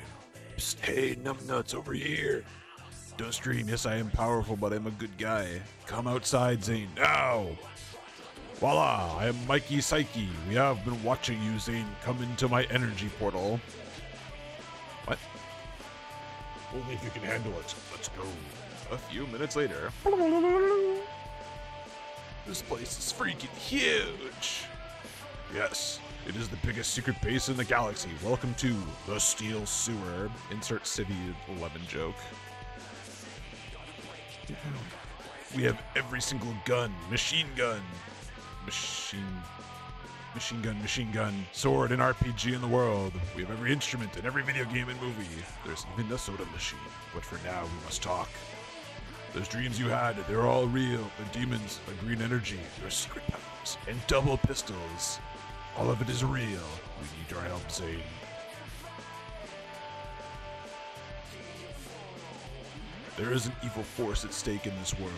[SPEAKER 1] Psst, hey, numbnuts over here. Don't scream. Yes, I am powerful, but I'm a good guy. Come outside, Zane, now. Voila, I am Mikey Psyche. We have been watching you, Zane. Come into my energy portal. What? Only if you can handle it. Let's go. A few minutes later. This place is freaking huge. Yes, it is the biggest secret base in the galaxy. Welcome to the Steel Sewer. Insert City 11 joke. We have every single gun, machine gun, sword, and RPG in the world. We have every instrument in every video game and movie. There's even a soda machine. But for now, we must talk. Those dreams you had, they're all real. The demons, a green energy, your secret powers, and double pistols. All of it is real. We need your help, Zane. There is an evil force at stake in this world.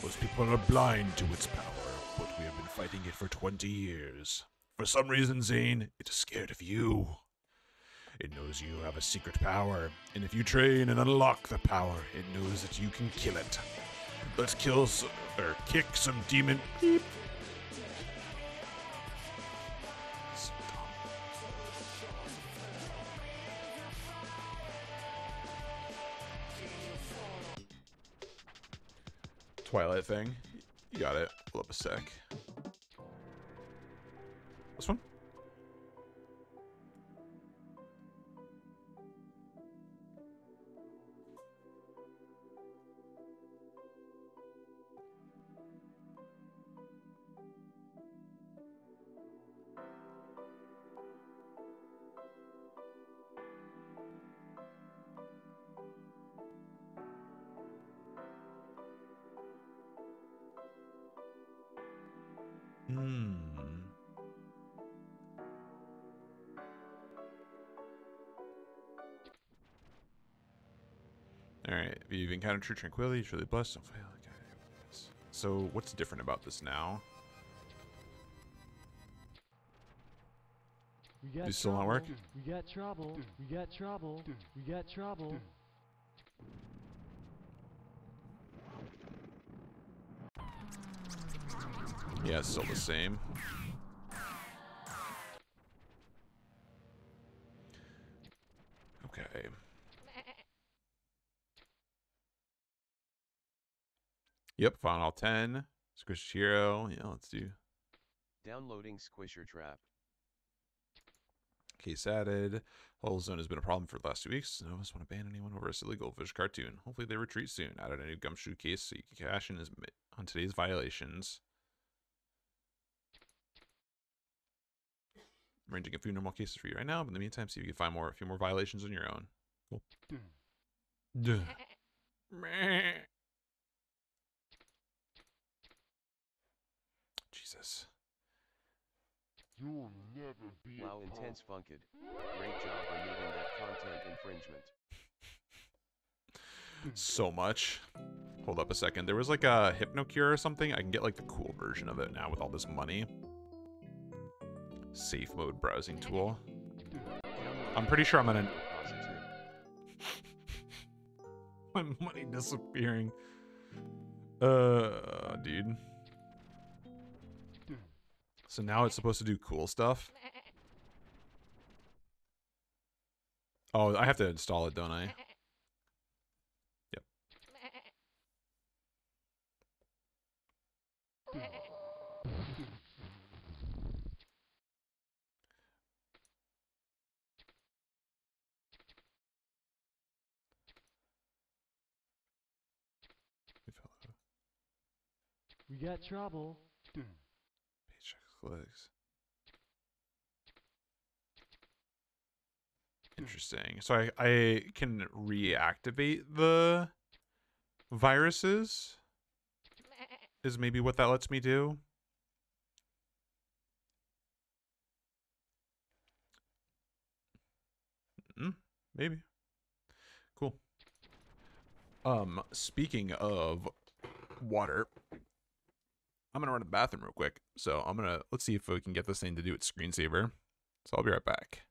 [SPEAKER 1] Most people are blind to its power, but we have been fighting it for 20 years. For some reason, Zane, it is scared of you. It knows you have a secret power, and if you train and unlock the power, it knows that you can kill it. Let's kick some demon. Beep. So dumb. Twilight thing. You got it. Hold up a sec. This one? Alright, if you've encountered true tranquility, you're truly blessed. Don't fail. Okay. So, what's different about this now?
[SPEAKER 7] We got
[SPEAKER 1] Does it still not work?
[SPEAKER 7] We got trouble. We got trouble. We got trouble.
[SPEAKER 1] Yeah, it's still the same. Okay. Yep, Final 10. Squish Hero. Yeah, let's do.
[SPEAKER 2] Downloading Squisher Trap.
[SPEAKER 1] Case added. Whole zone has been a problem for the last 2 weeks. None of us want to ban anyone over a silly goldfish cartoon. Hopefully they retreat soon. Added a new gumshoe case so you can cash in on today's violations. I'm arranging a few normal cases for you right now, but in the meantime, see if you can find a few more violations on your own. Cool. Duh. Jesus.
[SPEAKER 8] You'll never be
[SPEAKER 2] Wow, intense funked. Great job removing that content infringement.
[SPEAKER 1] So much. Hold up a second. There was like a Hypnocure or something. I can get like the cool version of it now with all this money. Safe mode browsing tool. I'm pretty sure I'm gonna... My money disappearing. Dude. So now it's supposed to do cool stuff? Oh, I have to install it, don't I? Yep.
[SPEAKER 7] We got trouble.
[SPEAKER 1] Paycheck clicks. Interesting. So I can reactivate the viruses? Is maybe what that lets me do? Maybe. Cool. Speaking of water, I'm gonna run to the bathroom real quick. So let's see if we can get this thing to do its screensaver. So I'll be right back.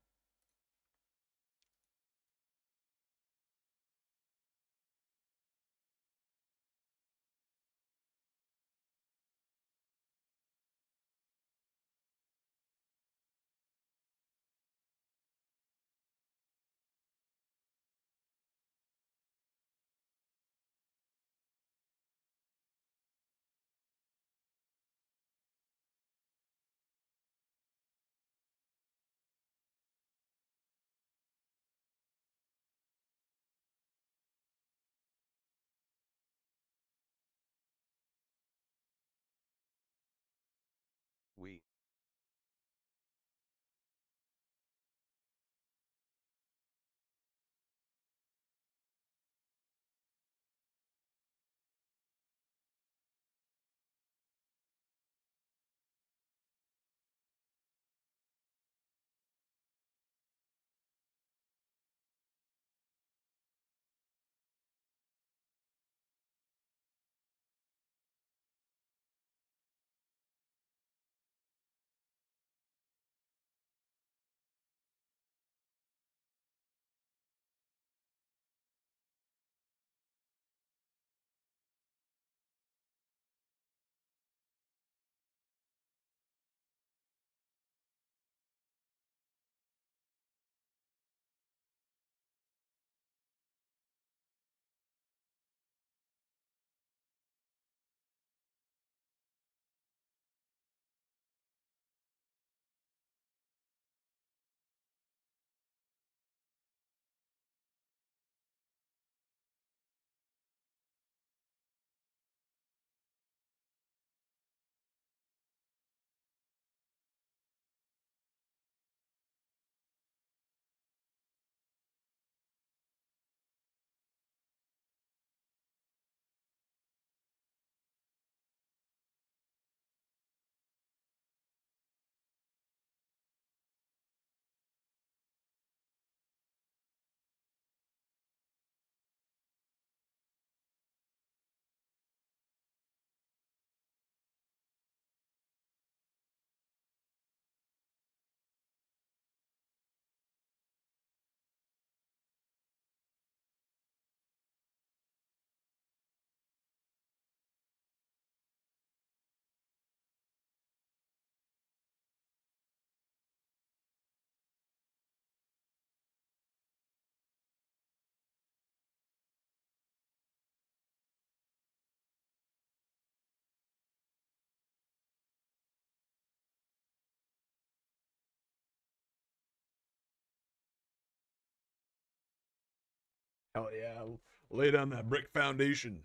[SPEAKER 1] Hell yeah. Lay down that brick foundation.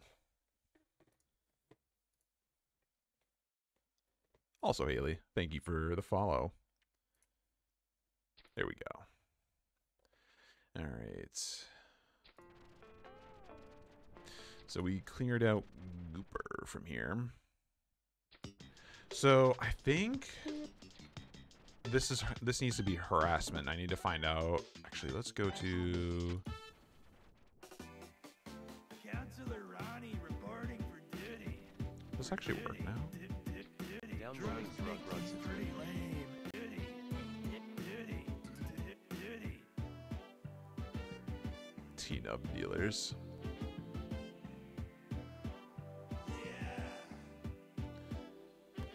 [SPEAKER 1] Also, Haley, thank you for the follow. There we go. All right. So we cleared out Gooper from here. So I think this needs to be harassment. I need to find out. Actually, let's go to
[SPEAKER 5] Counselor Ronnie reporting for duty.
[SPEAKER 1] Does this actually work now?
[SPEAKER 2] Downloading drug runs.
[SPEAKER 5] Pretty lame. Duty. Duty. Duty.
[SPEAKER 1] T-Nub dealers.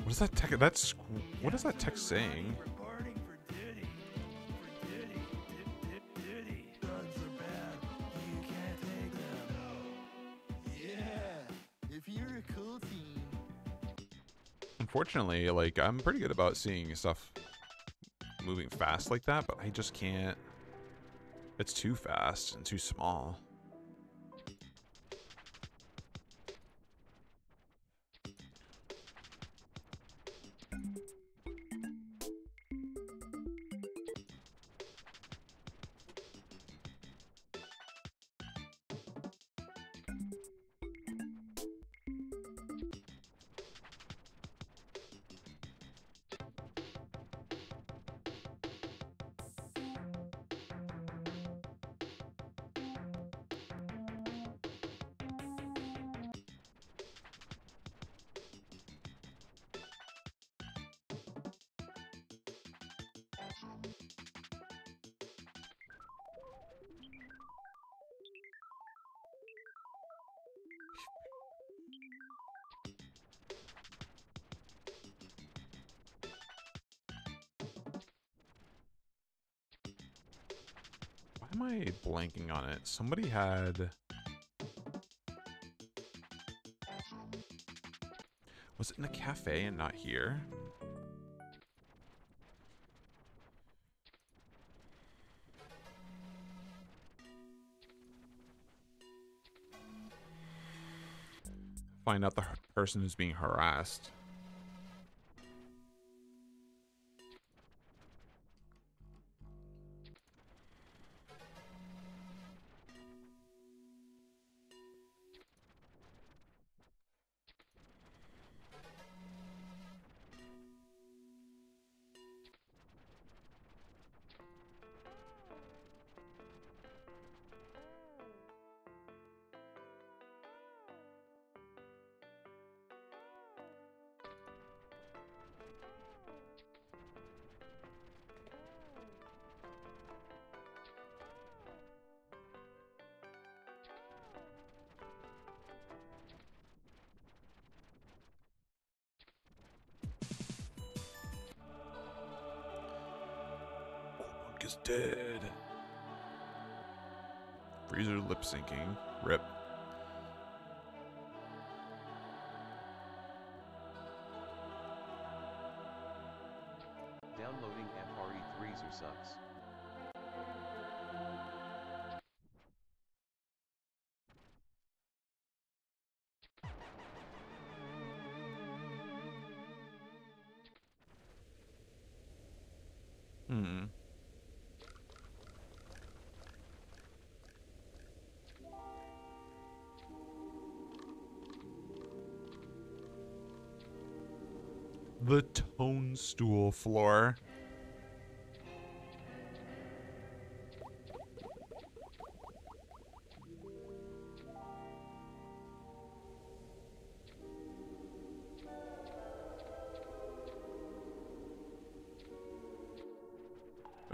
[SPEAKER 1] What is that text? What is that text saying?
[SPEAKER 5] Reporting for duty. For duty. Duty. Drugs are bad. You can't take them.
[SPEAKER 6] Yeah, if you're a cool team.
[SPEAKER 1] Unfortunately, like, I'm pretty good about seeing stuff moving fast like that, but I just can't. It's too fast and too small. Why am I blanking on it? Somebody had... Was it in the cafe and not here? Find out the person who's being harassed. Is dead. Freezer lip syncing. Rip.
[SPEAKER 2] Downloading FRE Freezer sucks.
[SPEAKER 1] Hmm. The toadstool floor.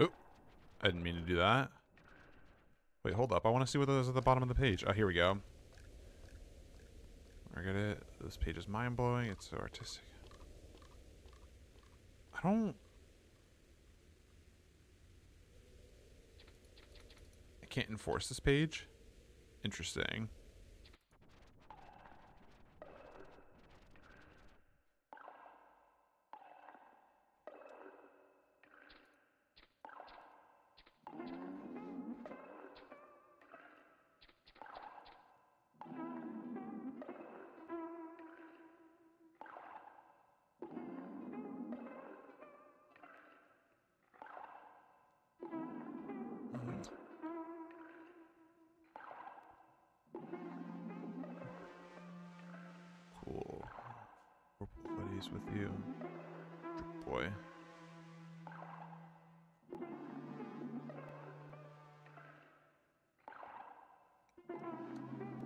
[SPEAKER 1] Oh, I didn't mean to do that. Wait, hold up. I want to see what is at the bottom of the page. Oh, here we go. I get it. This page is mind-blowing. It's so artistic. I can't enforce this page. Interesting. peace with you, boy.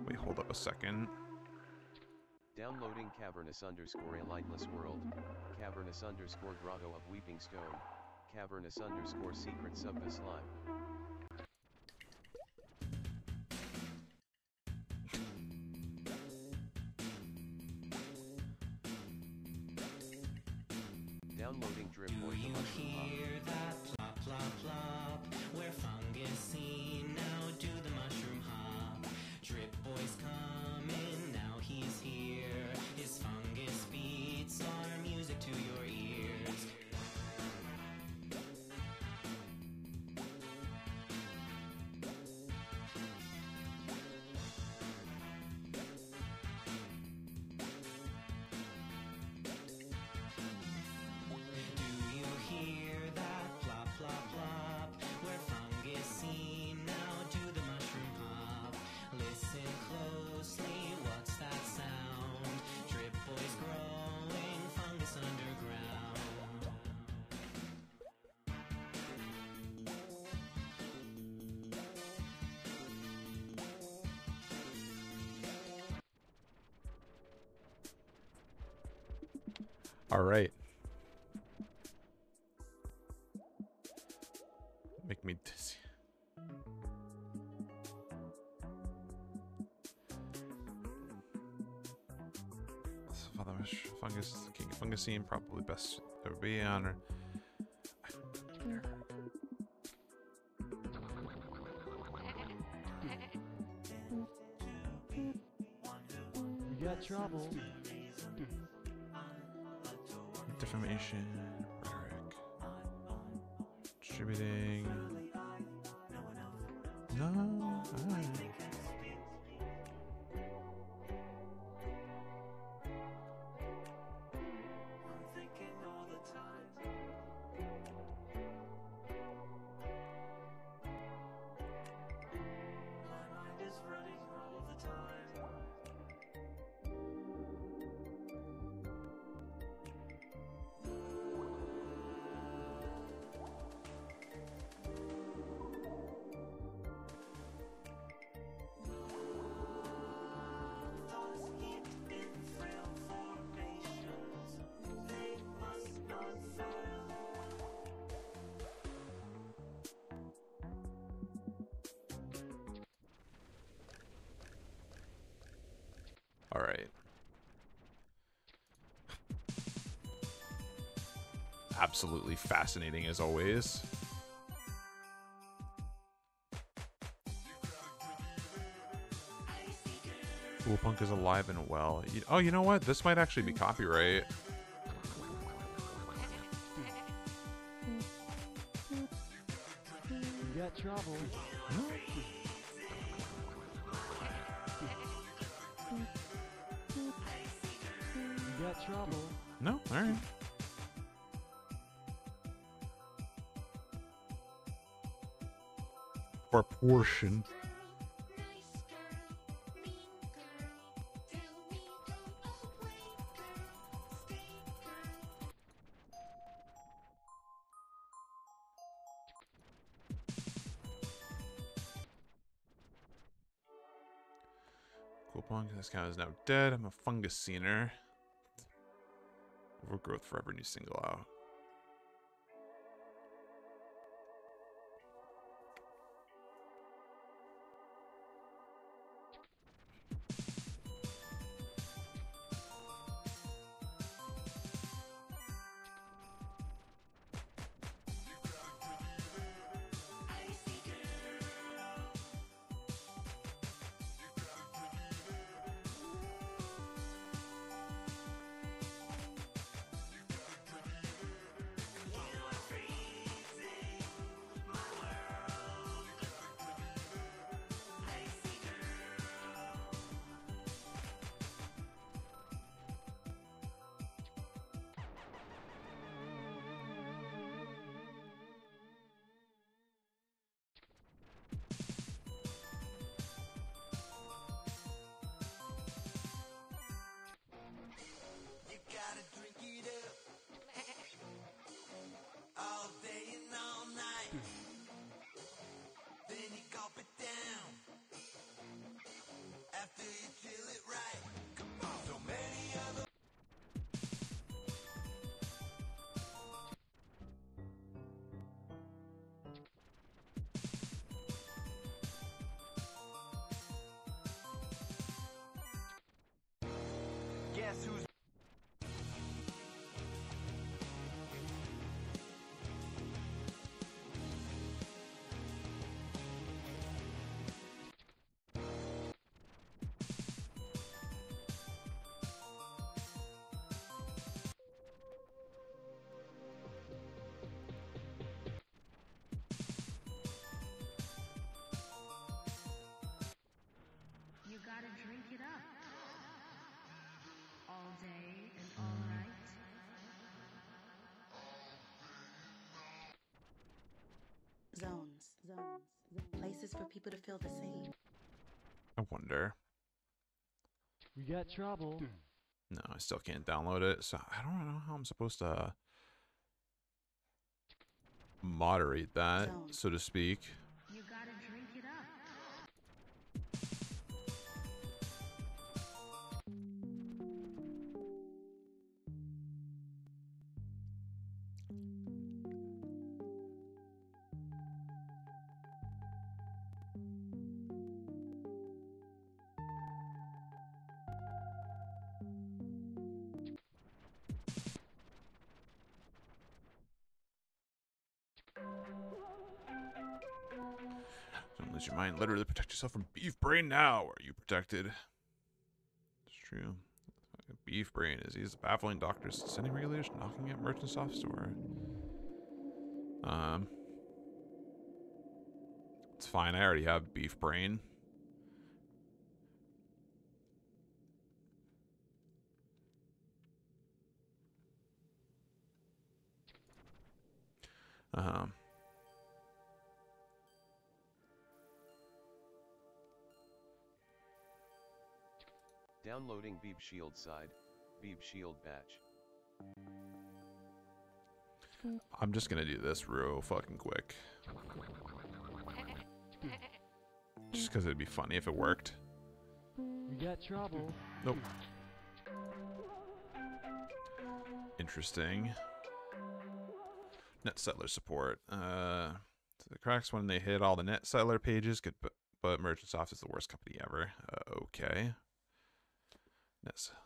[SPEAKER 1] Wait, hold up a second.
[SPEAKER 2] Downloading cavernous underscore a lightless world, cavernous underscore grotto of weeping stone, cavernous underscore secrets of the slime. Downloading drip boy the mushroom hop.
[SPEAKER 9] Hear that plop plop plop? Where fungus seen, now do the mushroom hop. Drip boy's coming, now he's here. His fungus beats are music to your ears. Do you hear that plop plop plop? Where fungus seen, now do the mushroom hop. Listen closely, what's that sound? Drip boys growing, fungus underground.
[SPEAKER 1] All right. Make me dizzy. Father Fungus, King of Fungusine, probably best ever be honored.
[SPEAKER 7] We got trouble.
[SPEAKER 1] Defamation, rhetoric, distributing. No, alright. All right. Absolutely fascinating as always. Cool Punk is alive and well. Oh, you know what? This might actually be copyright.
[SPEAKER 7] We got trouble. We got trouble.
[SPEAKER 1] No? Alright. Proportion. Cool Punk, this guy is now dead. I'm a Fungusiner. Overgrowth forever, new single out.
[SPEAKER 4] places for people to feel the same.
[SPEAKER 1] I wonder.
[SPEAKER 7] We got trouble.
[SPEAKER 1] No, I still can't download it, so I don't know how I'm supposed to moderate that, so to speak.
[SPEAKER 4] You gotta drink it up.
[SPEAKER 1] Don't let your mind literally protect yourself from beef brain now. Are you protected? It's true. Beef brain is he's baffling doctors sending regulators knocking at merchants off store. It's fine. I already have beef brain.
[SPEAKER 2] Downloading Beep Shield side, Beep Shield batch.
[SPEAKER 1] I'm just gonna do this real fucking quick. Just because it'd be funny if it worked.
[SPEAKER 7] We got trouble.
[SPEAKER 1] Nope. Interesting. Net settler support. So the cracks when they hit all the net settler pages, but Merchantsoft is the worst company ever. Okay. Net settler.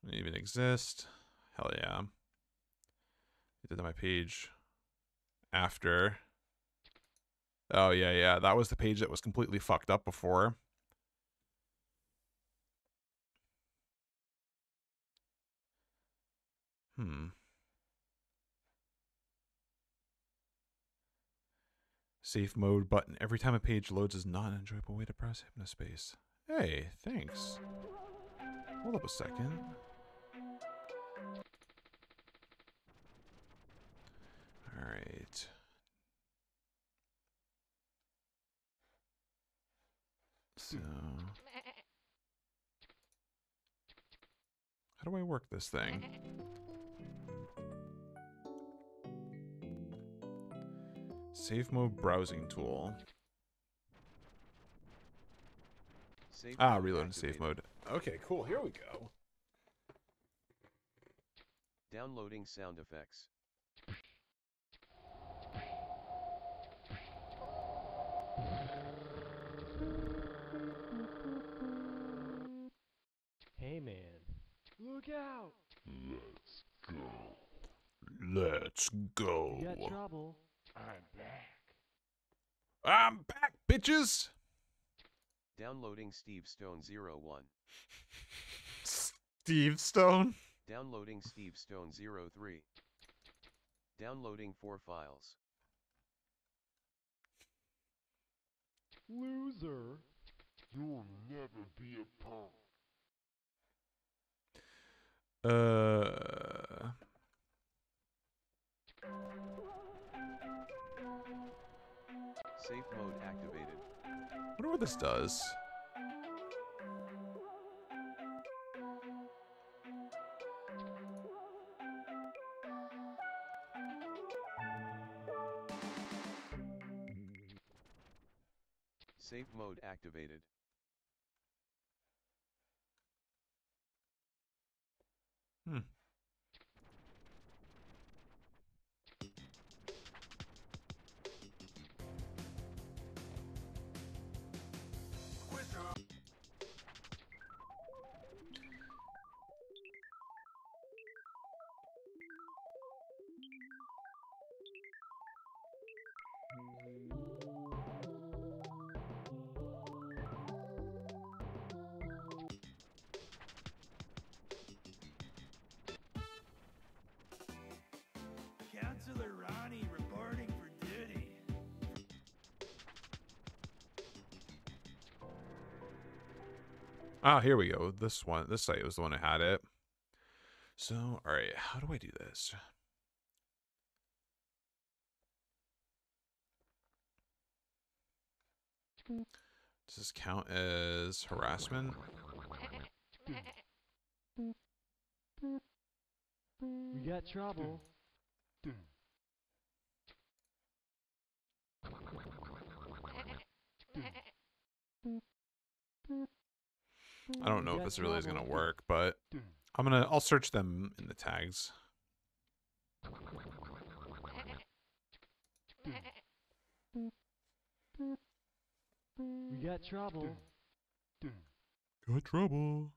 [SPEAKER 1] Doesn't even exist. Hell yeah. I did my page after. Oh yeah, yeah. That was the page that was completely fucked up before. Safe mode button. Every time a page loads is not an enjoyable way to press Hypnospace. Hey, thanks. Hold up a second. Alright. So... how do I work this thing? Safe mode browsing tool. Reload in safe mode. Okay, cool. Here we go.
[SPEAKER 2] Downloading sound effects.
[SPEAKER 7] Hey man, look out!
[SPEAKER 8] Let's go.
[SPEAKER 1] Let's go.
[SPEAKER 7] We got trouble.
[SPEAKER 8] I'm back.
[SPEAKER 1] I'm back, bitches!
[SPEAKER 2] Downloading Steve Stone 01.
[SPEAKER 1] Steve Stone?
[SPEAKER 2] Downloading Steve Stone 03. Downloading 4 files.
[SPEAKER 7] Loser.
[SPEAKER 8] You'll never be a punk.
[SPEAKER 2] Safe mode activated.
[SPEAKER 1] I wonder what this does.
[SPEAKER 2] Safe mode activated.
[SPEAKER 5] Counselor Ronnie reporting for duty.
[SPEAKER 1] Ah, here we go. This site was the one that had it. So, alright, how do I do this? Does this count as harassment?
[SPEAKER 7] We got trouble.
[SPEAKER 1] I don't know if
[SPEAKER 7] got
[SPEAKER 1] this really is gonna
[SPEAKER 7] trouble.
[SPEAKER 1] work, but I'll search them in the tags.
[SPEAKER 7] We got trouble.
[SPEAKER 1] Got trouble.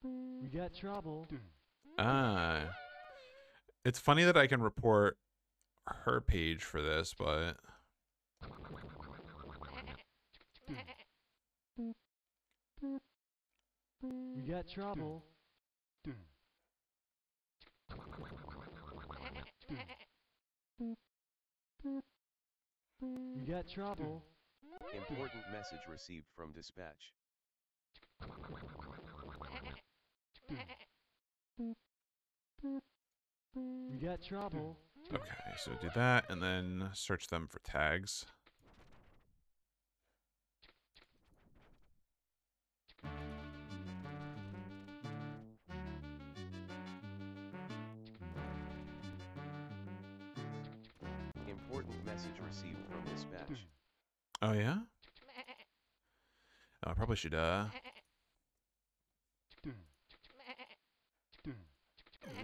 [SPEAKER 7] We got trouble.
[SPEAKER 1] Ah. It's funny that I can report her page for this, but
[SPEAKER 7] We got trouble. We got trouble.
[SPEAKER 2] Important message received from dispatch.
[SPEAKER 7] We got trouble.
[SPEAKER 1] okay, so do that and then search them for tags.
[SPEAKER 2] Important message received from dispatch.
[SPEAKER 1] Oh yeah? Oh, I probably should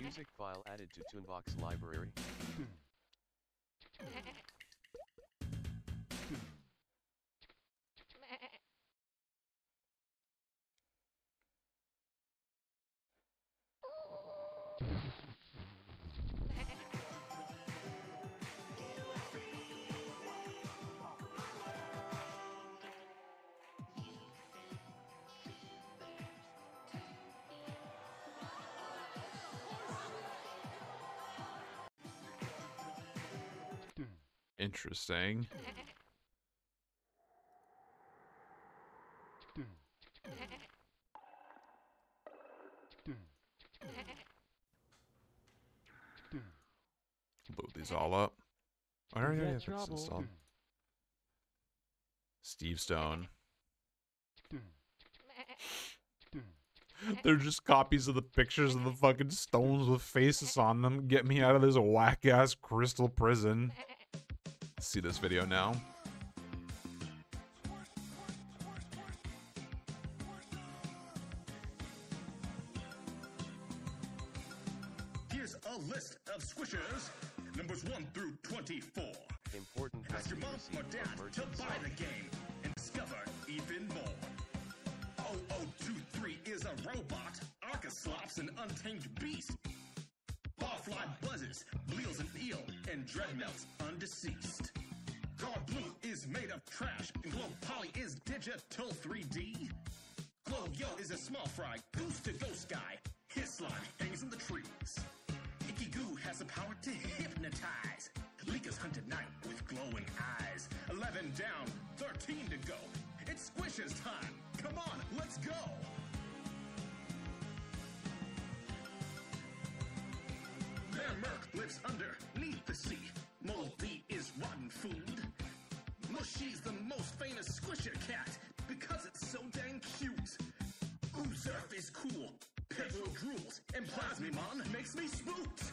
[SPEAKER 2] Music file added to Toonbox library.
[SPEAKER 1] interesting. Load these all up. I already have this installed. Steve Stone. They're just copies of the pictures of the fucking stones with faces on them. Get me out of this whack-ass crystal prison. Let's see this video now.
[SPEAKER 10] Here's a list of squishers, numbers 1 through 24.
[SPEAKER 2] Important
[SPEAKER 10] Ask your
[SPEAKER 2] message
[SPEAKER 10] mom or
[SPEAKER 2] received
[SPEAKER 10] dad
[SPEAKER 2] from
[SPEAKER 10] to
[SPEAKER 2] Merchant
[SPEAKER 10] buy
[SPEAKER 2] Song.
[SPEAKER 10] the game and discover even more. 0023 is a robot, Arca slops an untamed beast. Barfly buzzes, bleals an eel, and dreadmelts undeceased. God Blue is made of trash, and Glow Poly is digital 3D. Glow Yo is a small fry, goose to ghost guy. His slime hangs in the trees. Icky Goo has the power to hypnotize. Leakers hunt at night with glowing eyes. 11 down, 13 to go. It's Squishers time. Come on, let's go. Bear Merc lives underneath the sea. Moldy is rotten food. Mushy's the most famous Squisher cat because it's so dang cute. Oozurf is cool. Pedro drools, and Plasmimon makes me spooked.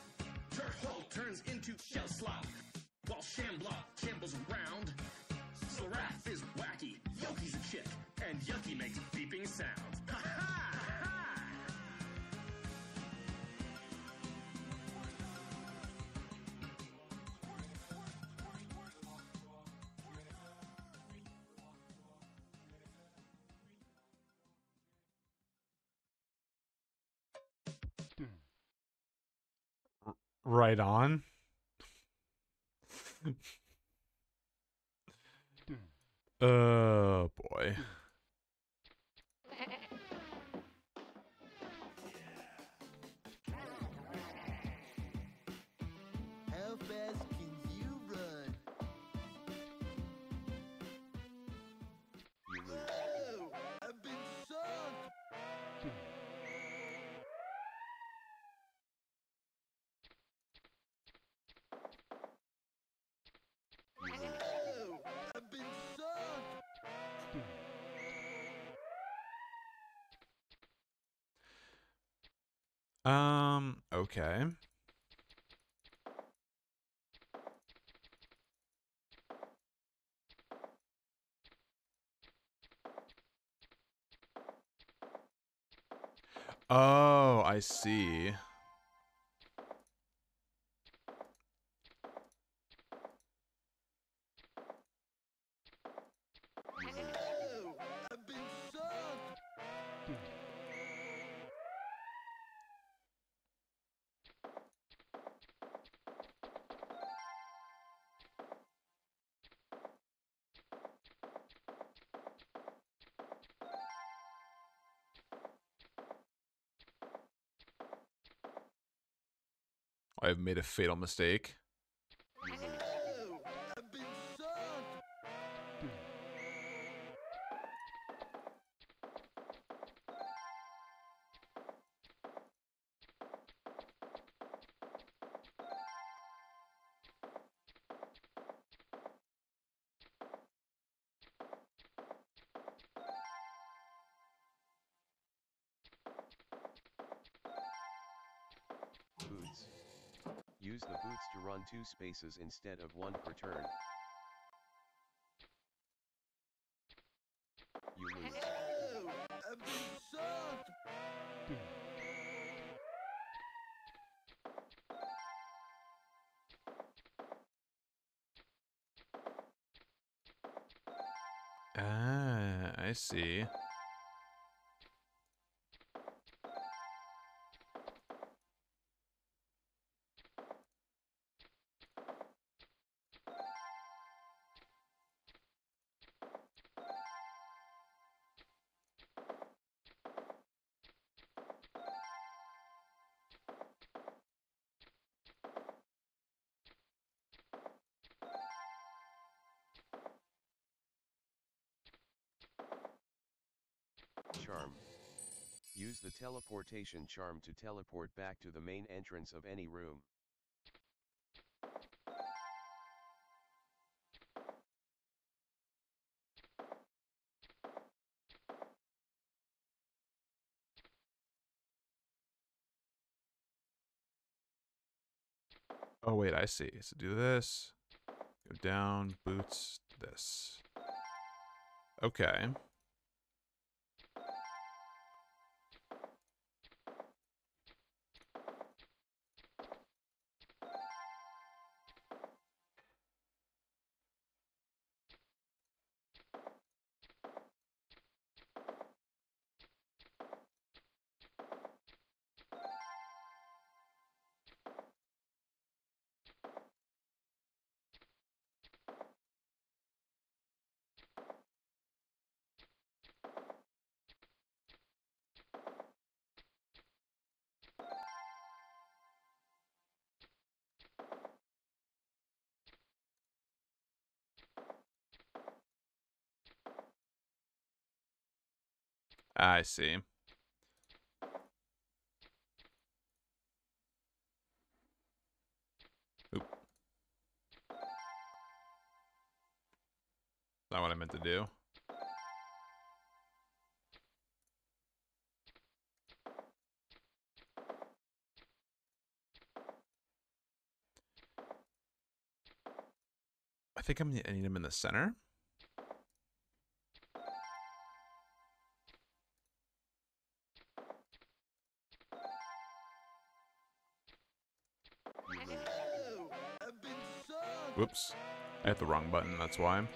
[SPEAKER 10] Turtle turns into shell slop, while Shamblock shambles around. Slarath is wacky, Yoki's a chick, and Yucky makes beeping sounds. Ha ha ha!
[SPEAKER 1] Right on. Oh boy.
[SPEAKER 11] How fast can you run?
[SPEAKER 2] You lose.
[SPEAKER 11] Oh, I'm
[SPEAKER 1] Okay. Oh, I see.
[SPEAKER 11] Oh, I've been sucked.
[SPEAKER 1] I've made a fatal mistake.
[SPEAKER 11] Oh, I've been sucked.
[SPEAKER 2] Boots. Use the boots to run 2 spaces instead of 1 per turn. You lose.
[SPEAKER 11] Oh, I've been sucked.
[SPEAKER 1] Ah, I see.
[SPEAKER 2] Charm. Use the teleportation charm to teleport back to the main entrance of any room.
[SPEAKER 1] Oh, wait, I see. So do this. Go down, boots, this. Okay. I see. Oop. Not what I meant to do. I think I need him in the center.
[SPEAKER 2] You lose.
[SPEAKER 11] Oh, I've been sucked.
[SPEAKER 1] Whoops. I hit the wrong button, that's why.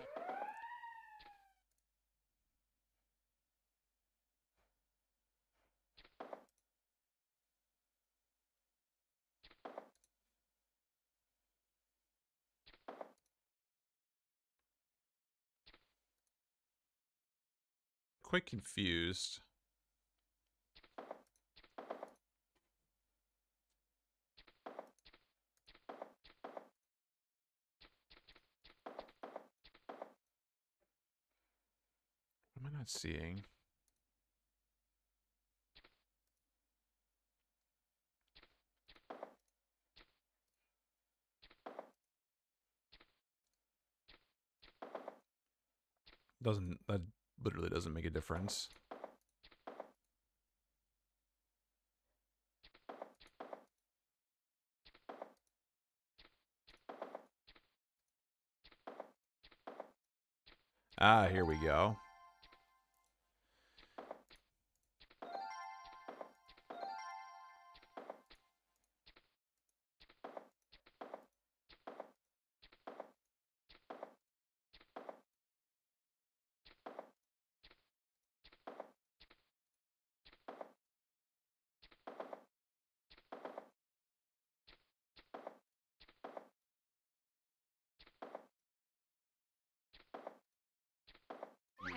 [SPEAKER 1] Quite confused. What am I not seeing? That literally doesn't make a difference. Ah, here we go.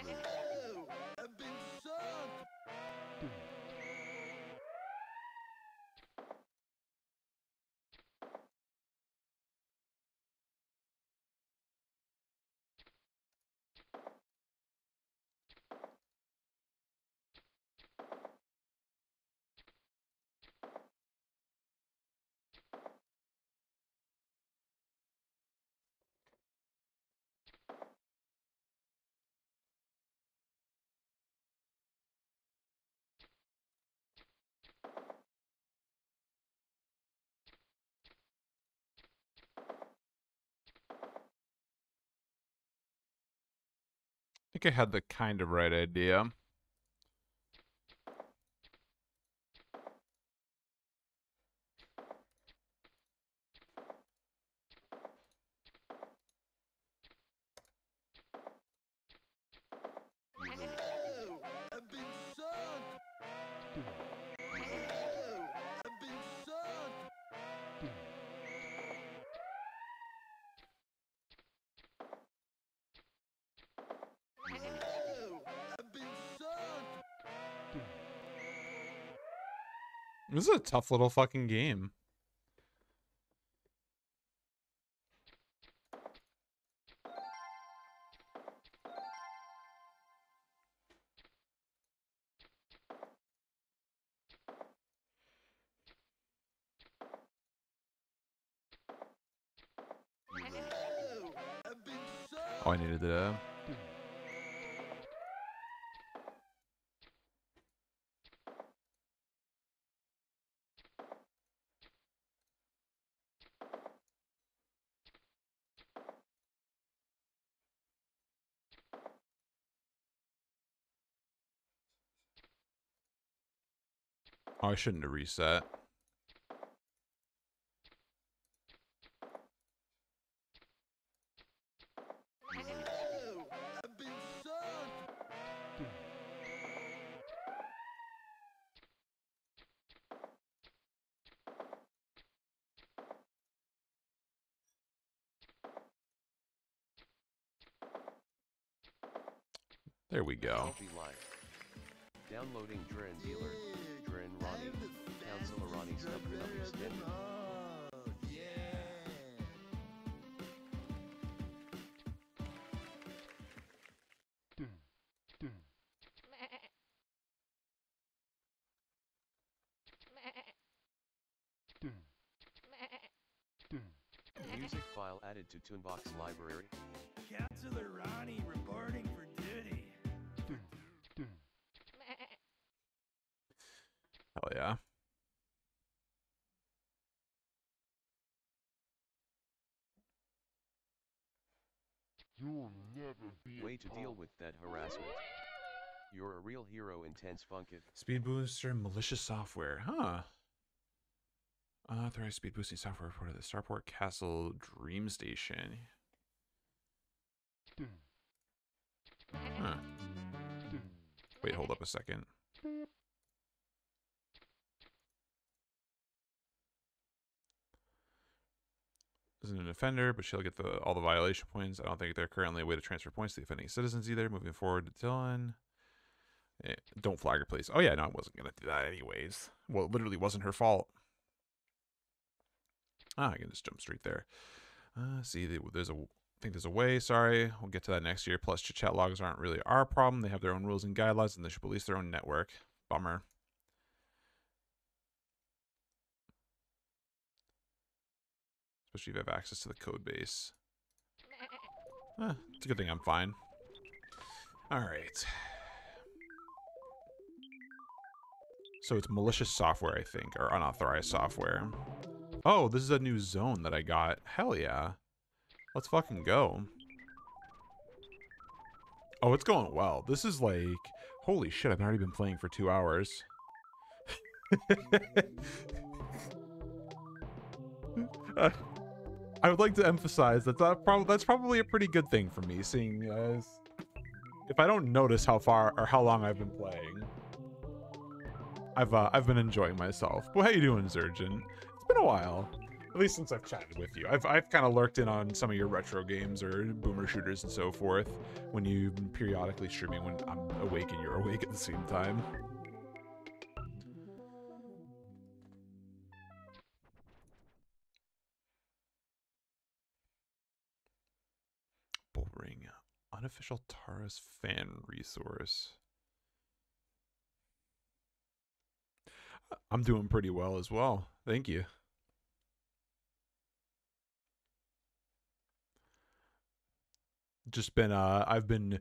[SPEAKER 11] Oh, I've been sucked.
[SPEAKER 1] I think I had the kind of right idea.
[SPEAKER 11] Oh, I've been sucked. Oh, I've been sucked. Oh, I've been sucked.
[SPEAKER 1] This is a tough little fucking game.
[SPEAKER 11] Oh, I've been sucked.
[SPEAKER 1] Oh, I needed to... Oh, I shouldn't have reset.
[SPEAKER 11] Oh, I've been sucked.
[SPEAKER 1] There we go.
[SPEAKER 2] Healthy life. Downloading Dren Dealer, Dren Ronnie, Counselor Ronnie something up extended.
[SPEAKER 11] Oh, yeah.
[SPEAKER 2] Music file added to Toonbox library.
[SPEAKER 5] Counselor Ronnie reporting for duty.
[SPEAKER 1] Hell yeah.
[SPEAKER 8] You'll never be
[SPEAKER 2] Way to deal with that harassment. You're a real hero, Intense Funkit.
[SPEAKER 1] Speed booster malicious software. Huh. Unauthorized speed boosting software reported at the Starport Castle Dream Station. Huh. Wait, hold up a second. Isn't an offender, but she'll get all the violation points. I don't think they're currently a way to transfer points to the offending citizens either. Moving forward to Dylan. Don't flag her, please. Oh yeah, no, I wasn't gonna do that anyways. Well, it literally wasn't her fault. I can just jump straight there. See, I think there's a way. Sorry, we'll get to that next year. Plus, chit-chat logs aren't really our problem. They have their own rules and guidelines, and they should police their own network. Bummer. Especially if you have access to the code base. It's a good thing I'm fine. Alright. So it's malicious software, I think, or unauthorized software. Oh, this is a new zone that I got. Hell yeah. Let's fucking go. Oh, it's going well. This is like, holy shit, I've already been playing for 2 hours. I would like to emphasize that that's probably a pretty good thing for me, seeing as if I don't notice how far or how long I've been playing, I've been enjoying myself. Well, how you doing, Zurgeon? It's been a while, at least since I've chatted with you. I've kind of lurked in on some of your retro games or boomer shooters and so forth when you've been periodically streaming when I'm awake and you're awake at the same time. Bullring, unofficial Taurus fan resource. I'm doing pretty well as well. Thank you. Just been I've been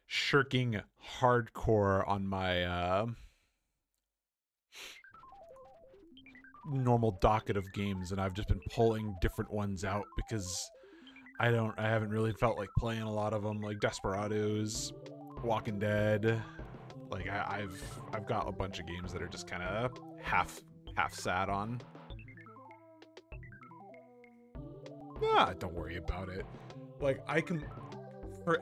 [SPEAKER 1] shirking hardcore on my normal docket of games, and I've just been pulling different ones out because I haven't really felt like playing a lot of them, like Desperados, Walking Dead. Like I've got a bunch of games that are just kind of half sat on. Don't worry about it. Like I can, for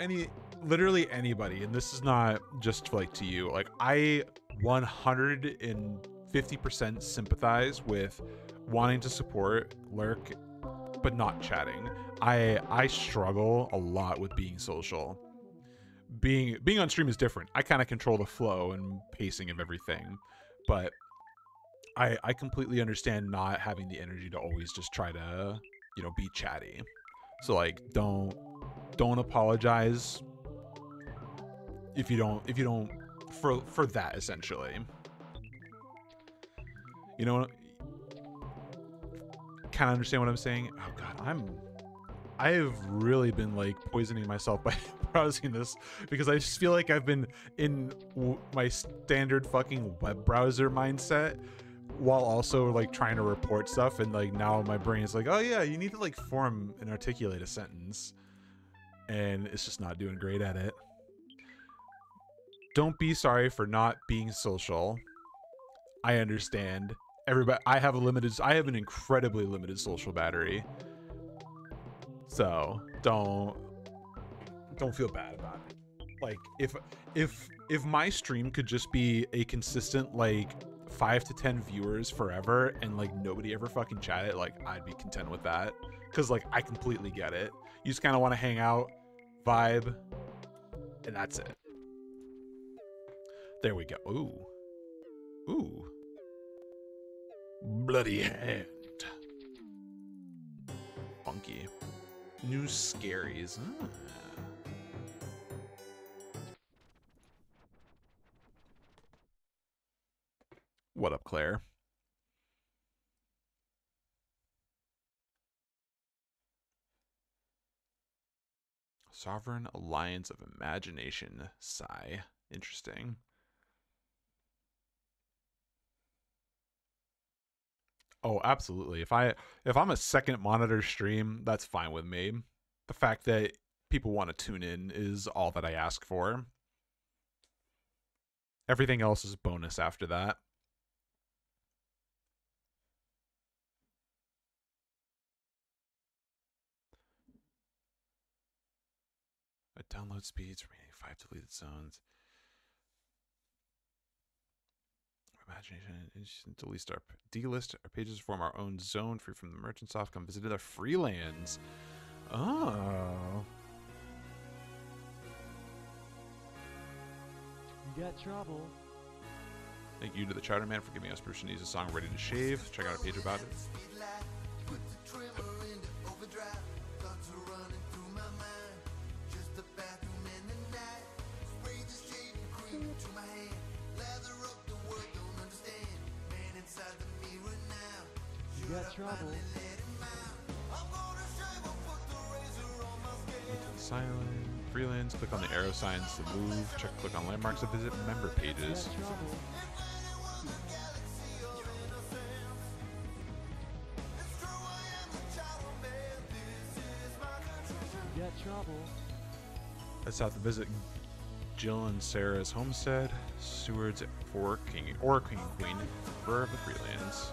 [SPEAKER 1] literally anybody, and this is not just like to you, like I 150% sympathize with wanting to support lurk but not chatting. I struggle a lot with being social. Being on stream is different. I kind of control the flow and pacing of everything, but I completely understand not having the energy to always just try to, you know, be chatty. So like don't apologize if you don't for that, essentially. You know, kind of understand what I'm saying? Oh god, I've really been like poisoning myself by browsing this because I just feel like I've been in my standard fucking web browser mindset while also like trying to report stuff, and like now my brain is like, oh yeah, you need to like form and articulate a sentence, and it's just not doing great at it. Don't be sorry for not being social. I understand. Everybody, I have an incredibly limited social battery. So don't feel bad about it. Like if my stream could just be a consistent like 5 to 10 viewers forever and like nobody ever fucking chat it, like I'd be content with that. Cause like I completely get it. You just kind of want to hang out, vibe, and that's it. There we go. Ooh. Bloody hand. Funky. New scaries. What up, Claire? Sovereign Alliance of Imagination. Sigh. Interesting. Oh, absolutely. If I'm a second monitor stream, that's fine with me. The fact that people want to tune in is all that I ask for. Everything else is bonus after that. Download speeds, remaining 5 deleted zones. Imagination, delist our pages, form our own zone free from the merchant soft. Come visit the freelands. Oh.
[SPEAKER 7] You got trouble.
[SPEAKER 1] Thank you to the Chowder Man for giving us permission to use a song Ready to Shave. Check out our page about it.
[SPEAKER 7] You got trouble.
[SPEAKER 1] Silent. Freelance. Click on the arrow signs to move. Click on landmarks to visit member pages.
[SPEAKER 7] You got trouble.
[SPEAKER 1] That's how to visit Jill and Sarah's homestead. Seward's for king or king and queen. Fur of the Freelands.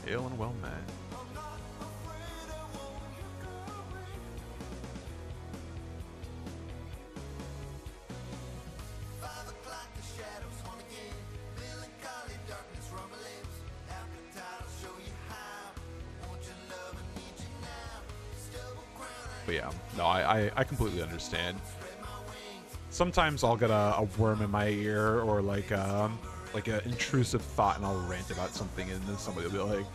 [SPEAKER 1] Hail and well met. But yeah, no, I completely understand. Sometimes I'll get a worm in my ear or like an intrusive thought, and I'll rant about something, and then somebody will be like,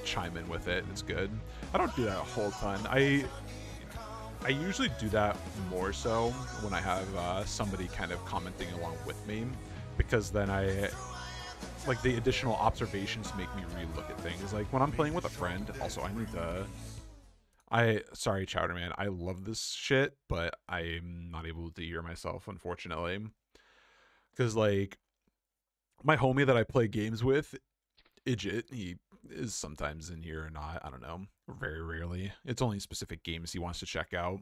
[SPEAKER 1] chime in with it. It's good. I don't do that a whole ton. I usually do that more so when I have somebody kind of commenting along with me, because then like the additional observations make me relook at things. Like when I'm playing with a friend. Also, sorry, Chowderman. I love this shit, but I'm not able to hear myself, unfortunately. Because, like, my homie that I play games with, Idjit, he is sometimes in here or not. I don't know. Very rarely. It's only specific games he wants to check out.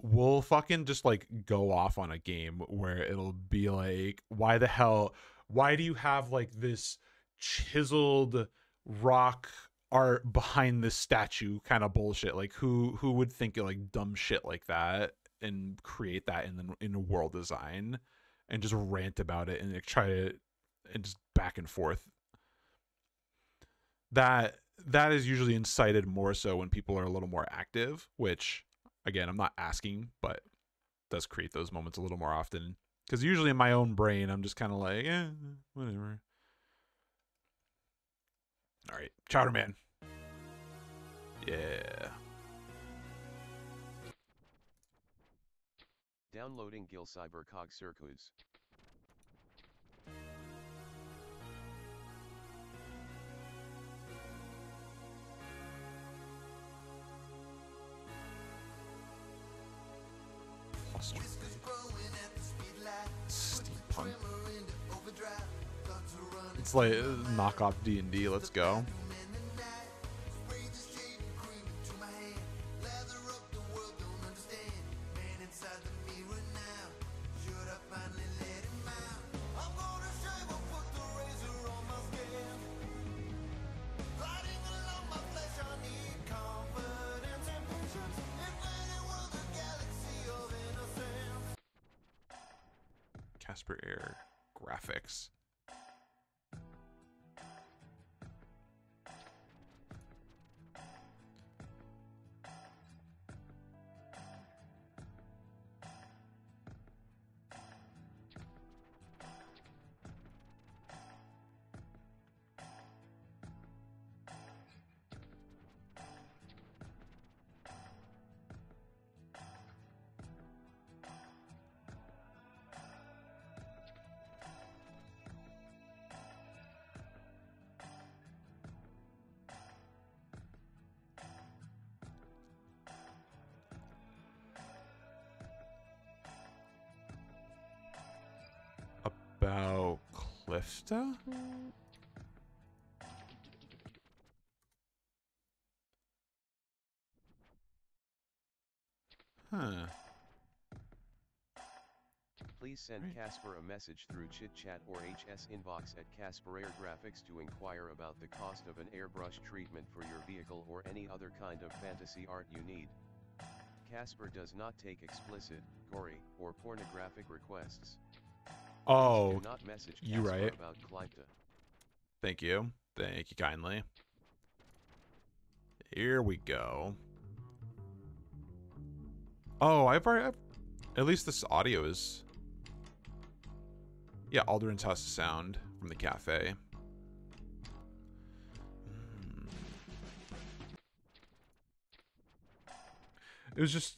[SPEAKER 1] We'll fucking just, like, go off on a game where it'll be like, why do you have, like, this chiseled rock art behind this statue kind of bullshit? Like who would think of like dumb shit like that and create that in a world design and just rant about it and like try to and just back and forth. That is usually incited more so when people are a little more active, which again, I'm not asking, but does create those moments a little more often, because usually in my own brain I'm just kind of like, whatever. All right, Chowderman. Yeah.
[SPEAKER 2] Downloading Gil Cybercog Circuits.
[SPEAKER 1] Steampunk. It's like knockoff D&D. Let's go. Casper Air graphics. About Clifta? Huh.
[SPEAKER 2] Please send Casper a message through chit chat or HS inbox at Casper Air Graphics to inquire about the cost of an airbrush treatment for your vehicle or any other kind of fantasy art you need. Casper does not take explicit, gory, or pornographic requests.
[SPEAKER 1] Oh,
[SPEAKER 2] do not message
[SPEAKER 1] you
[SPEAKER 2] Casper
[SPEAKER 1] right.
[SPEAKER 2] about Clifta.
[SPEAKER 1] Thank you. Thank you kindly. Here we go. Oh, I've at least this audio is... Yeah, Aldrin's House of Sound from the cafe. It was just...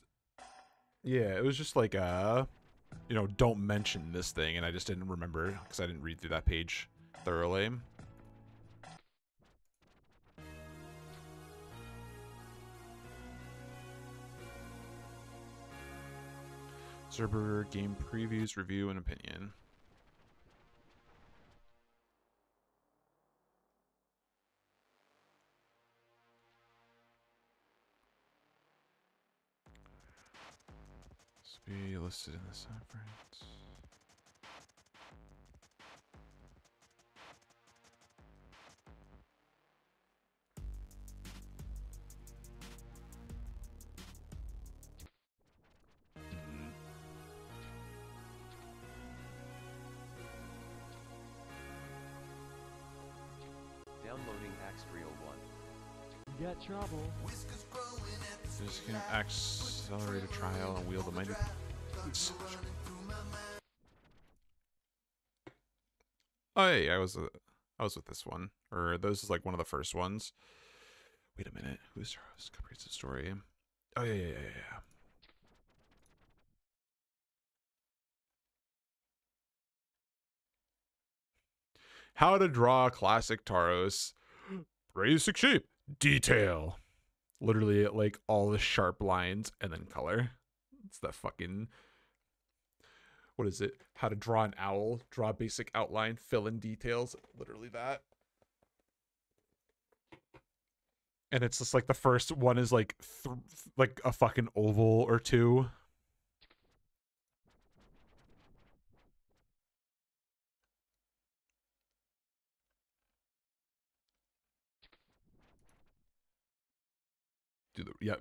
[SPEAKER 1] Yeah, it was just like, you know, don't mention this thing, and I just didn't remember, because I didn't read through that page thoroughly. Zerber game previews, review, and opinion. Be listed in the separate.
[SPEAKER 2] Downloading Axtrial 1.
[SPEAKER 7] You got trouble.
[SPEAKER 1] Just gonna accelerate a trial and wield the mighty. Oh, hey, I was with this one, or this is like one of the first ones. Wait a minute, who's our host? Comprehensive story. Oh yeah. How to draw classic Taros. Basic shape. Detail. Literally like all the sharp lines and then color. It's that fucking... What is it? How to draw an owl. Draw a basic outline. Fill in details. Literally that. And it's just like the first one is like like a fucking oval or two.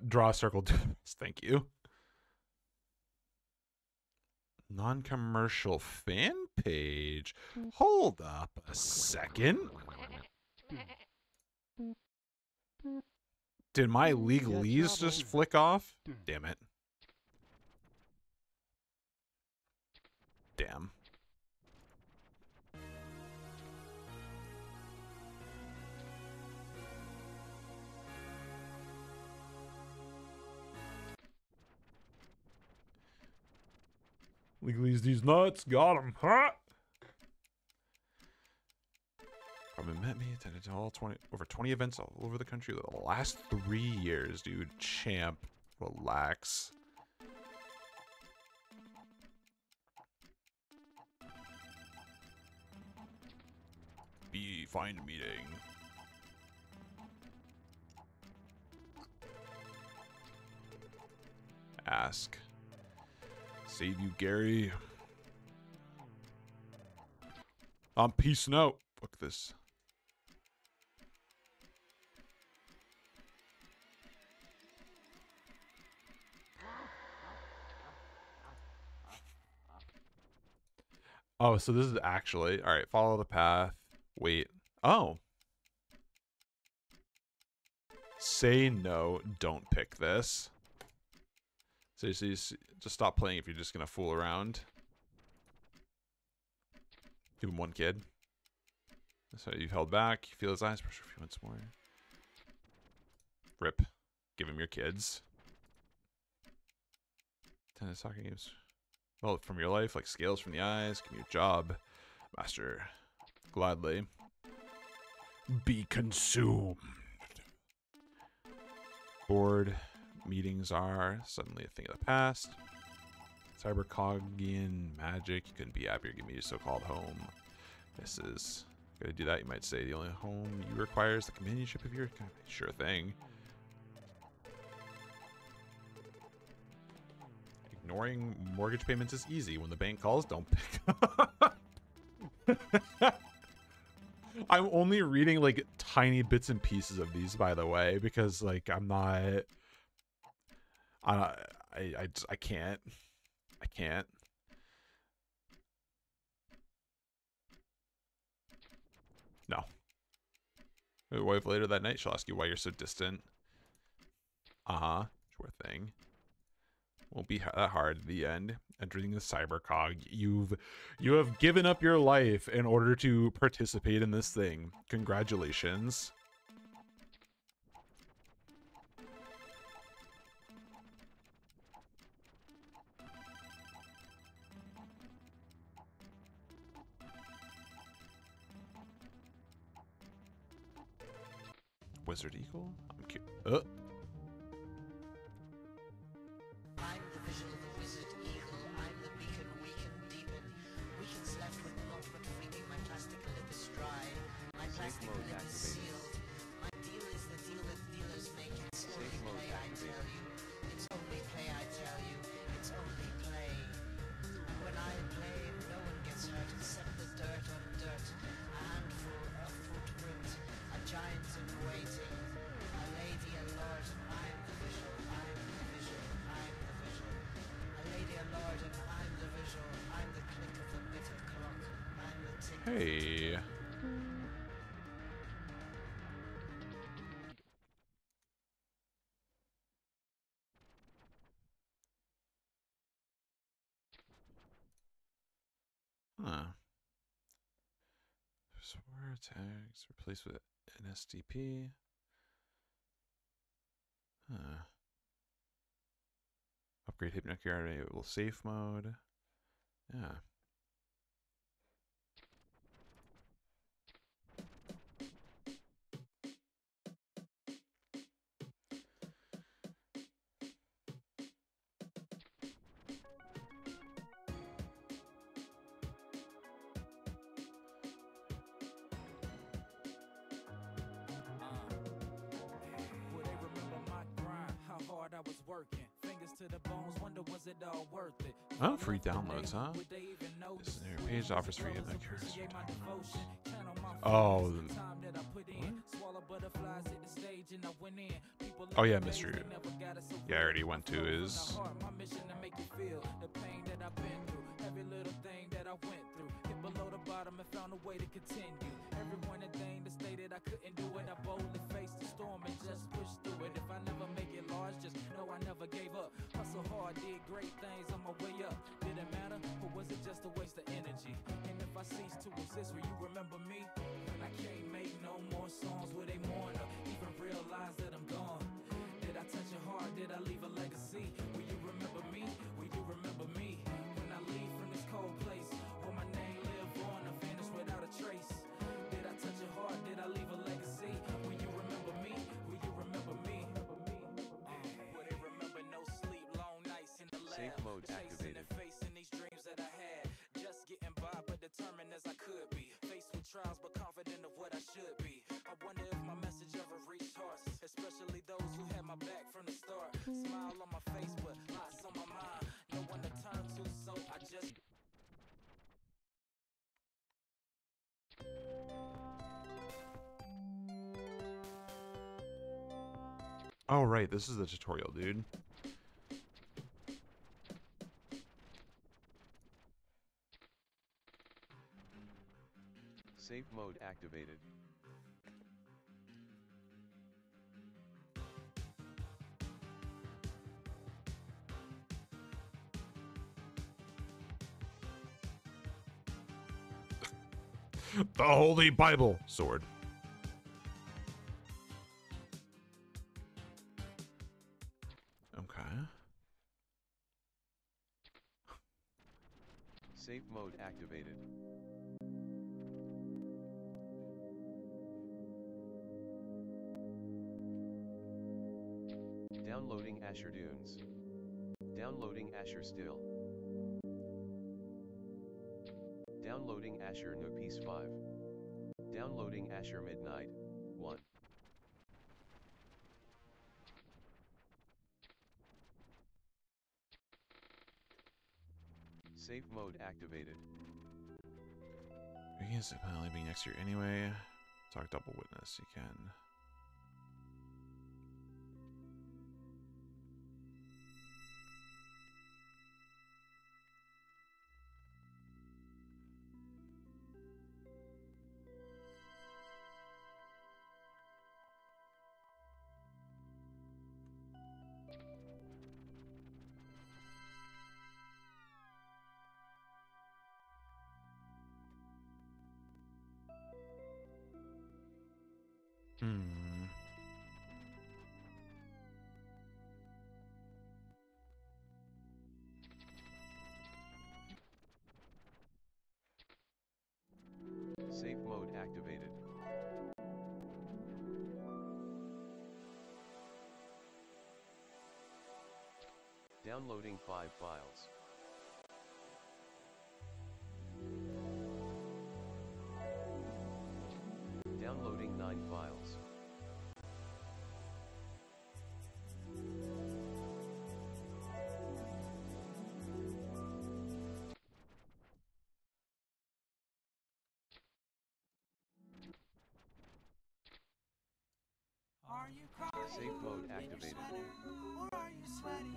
[SPEAKER 1] Draw a circle. Thank you. Non-commercial fan page. Hold up a second. Did my legalese just flick off? Damn it. Damn. Legalese these nuts. Got him. Huh? Probably met me. Attended all over 20 events all over the country the last 3 years, dude. Champ. Relax. Find meeting. Ask. Save you, Gary. I'm peacing out. Fuck this. Oh, so this is actually... Alright, follow the path. Wait. Oh. Say no. Don't pick this. So just stop playing if you're just gonna fool around. Give him one kid. So you've held back. You feel his eyes pressure a few months more. Rip. Give him your kids. Tennis, soccer games. Well, from your life, like scales from the eyes. Give me your job. Master. Gladly. Be consumed. Bored. Meetings are suddenly a thing of the past. Cybercogian magic. You couldn't be happier. Give me your so-called home. This is... Gotta do that, you might say. The only home you require is the companionship of your... Sure thing. Ignoring mortgage payments is easy. When the bank calls, don't pick up. I'm only reading like tiny bits and pieces of these, by the way, because like I'm not... I can't. I can't. No. Your wife later that night, she'll ask you why you're so distant. Uh-huh. Sure thing. Won't be that hard at the end. Entering the cybercog. You have given up your life in order to participate in this thing. Congratulations. Wizard Eagle? I'm cute.
[SPEAKER 9] I'm the vision of the wizard eagle. I'm the beacon we can deepen. Weekends left with the ultimate freaking. My plastic lip is dry. My plastic lip is sealed. My deal is the deal that dealers make. It's only play, I tell you. It's only play, I tell you. It's only play.
[SPEAKER 1] Hey. Huh. Swear tags replaced with an SDP. Huh. Upgrade Hypnocure enable safe mode. Yeah.
[SPEAKER 12] Will they remember my grind? How hard I was working. Fingers to the bones, wonder was it all worth it?
[SPEAKER 1] Oh, free downloads, huh? This new page offers free Hypnocure. Oh. Oh yeah, mystery. Yeah, I already went to his. Every little thing that I went through, hit below the bottom and found a way to continue. Every one thing that stated I couldn't do it, I boldly faced the storm and just pushed through it. If I never make it large, just know I never gave up. Hustle hard, did great things on my way up. Did it matter, or was it just a waste of energy? And if I cease to exist, will you remember me? I can't make no more songs where they mourn or even realize that I'm gone. Did I touch your heart? Did I leave a legacy? Will you remember me? Will you remember me? When I leave from this cold place, will my name live on or vanish without a trace? Did I touch your heart? Did I leave a legacy? Will you remember me? Will you remember me? Will they remember no sleep, long nights in the lab?
[SPEAKER 2] Safe mode activated.
[SPEAKER 12] And facing these dreams that I had. Just getting by, but determined as I could be. Faced with trials, but confident of what I should be. I wonder if my message ever reached hearts, especially those who had my back from the start. Smile on my face, but lots on my mind. No one to turn to, so I just.
[SPEAKER 1] Oh right, this is the tutorial, dude.
[SPEAKER 2] Safe mode activated.
[SPEAKER 1] The Holy Bible sword. Okay.
[SPEAKER 2] Safe mode activated. Downloading Asher Dunes. Downloading Asher Still. Downloading Asher No Peace 5. Downloading Asher Midnight 1. Safe mode activated.
[SPEAKER 1] You can penalty being next year anyway. Talk double witness, you can.
[SPEAKER 2] Safe mode activated. Downloading 5 files. Downloading 9 files.
[SPEAKER 13] Are you crying?
[SPEAKER 2] Safe mode activated.
[SPEAKER 13] Or are you sweating?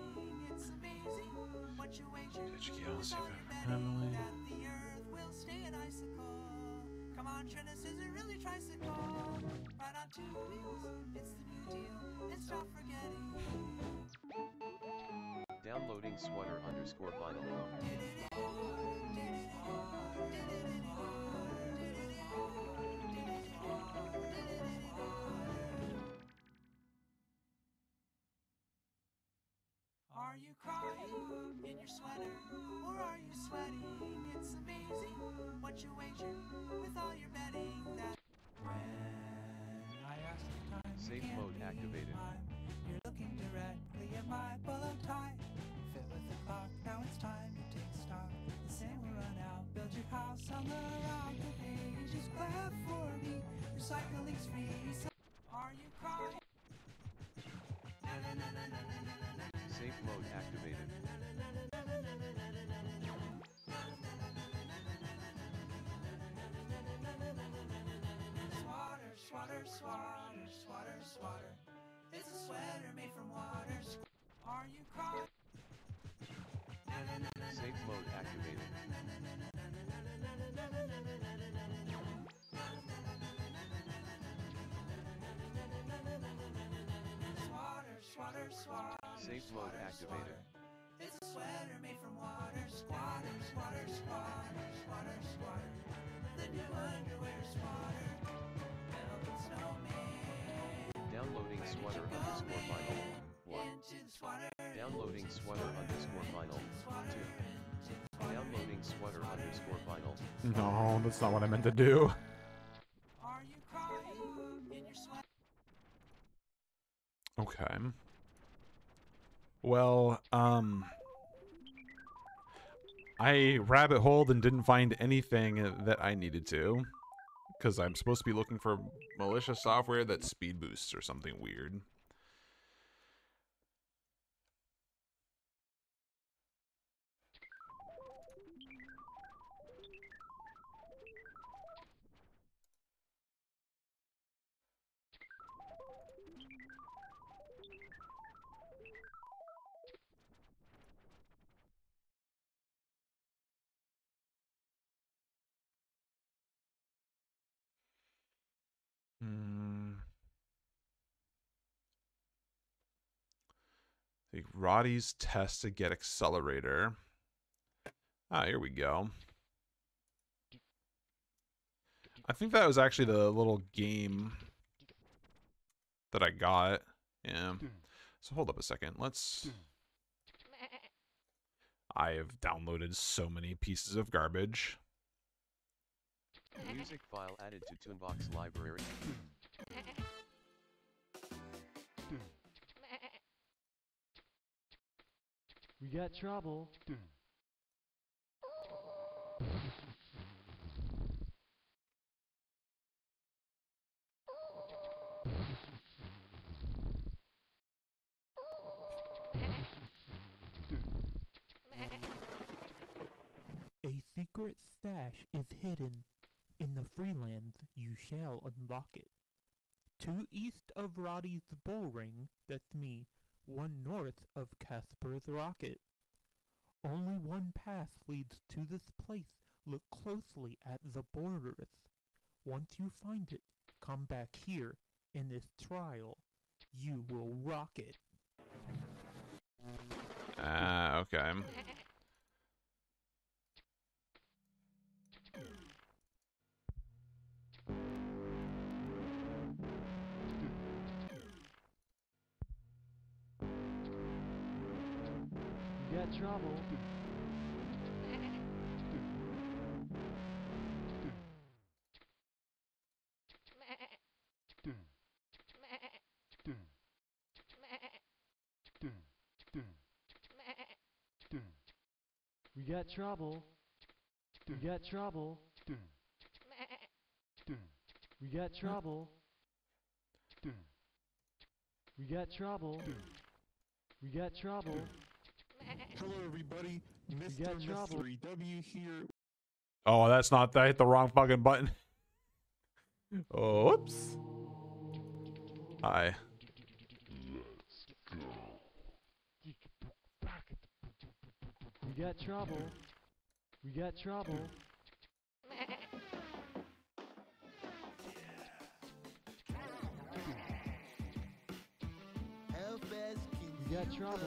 [SPEAKER 13] It's amazing what you wager.
[SPEAKER 1] Did you get all safe
[SPEAKER 13] That
[SPEAKER 1] family?
[SPEAKER 13] the earth will stay an icicle. Come on, Trent, this isn't really tricycle. Ride on 2 wheels, it's the new deal, and stop forgetting.
[SPEAKER 2] Downloading swatter_vinyl.
[SPEAKER 13] Are you crying in your sweater, or are you sweating? It's amazing what you wager with all your betting. That when I ask for time,
[SPEAKER 2] Safe
[SPEAKER 13] you can't
[SPEAKER 2] mode
[SPEAKER 13] read
[SPEAKER 2] activated.
[SPEAKER 13] mine. You're looking directly at my polo tie. Fit with the clock, now it's time to take stock. The sand will run out, build your house on the rock of ages. Clap for me, recycling's free. So are you crying?
[SPEAKER 2] Safe mode activated.
[SPEAKER 13] Swatter, swatter, swatter, swatter, swatter. It's a sweater made from water. Are you crying?
[SPEAKER 2] Safe mode activated.
[SPEAKER 13] Swatter, swatter, swatter.
[SPEAKER 2] Safe mode activated.
[SPEAKER 13] It's a sweater made from water. Squatter, squatter, squatter, squatter, squatter. The new underwear squatter. Velvet snowman.
[SPEAKER 2] Downloading swatter_vinyl. 1.
[SPEAKER 13] Into the swatter.
[SPEAKER 2] Downloading swatter_vinyl. 2. Downloading swatter_vinyl.
[SPEAKER 1] No, that's not what I meant to do.
[SPEAKER 13] Are you crying in your sweater?
[SPEAKER 1] Okay. Well, I rabbit holed and didn't find anything that I needed to. Because I'm supposed to be looking for malicious software that speed boosts or something weird. The Roddy's test to get accelerator. Ah, here we go. I think that was actually the little game that I got. Yeah. So hold up a second. Let's... I have downloaded so many pieces of garbage.
[SPEAKER 2] Music file added to Toonbox library.
[SPEAKER 7] We got trouble.
[SPEAKER 3] A secret stash is hidden. In the Freelands you shall unlock it. 2 east of Roddy's bull ring, that's me, 1 north of Casper's rocket. Only 1 path leads to this place. Look closely at the borders. Once you find it, come back here. In this trial, you will rock it.
[SPEAKER 1] Ah, okay.
[SPEAKER 7] We got trouble. We got trouble. We got trouble. We got trouble. We got trouble. We got trouble.
[SPEAKER 3] Hello everybody, Mr.
[SPEAKER 7] got trouble.
[SPEAKER 3] Mystery W here.
[SPEAKER 1] Oh, that's not... I hit the wrong fucking button. Oh, whoops. Hi.
[SPEAKER 7] We got trouble. We got trouble. You got trouble.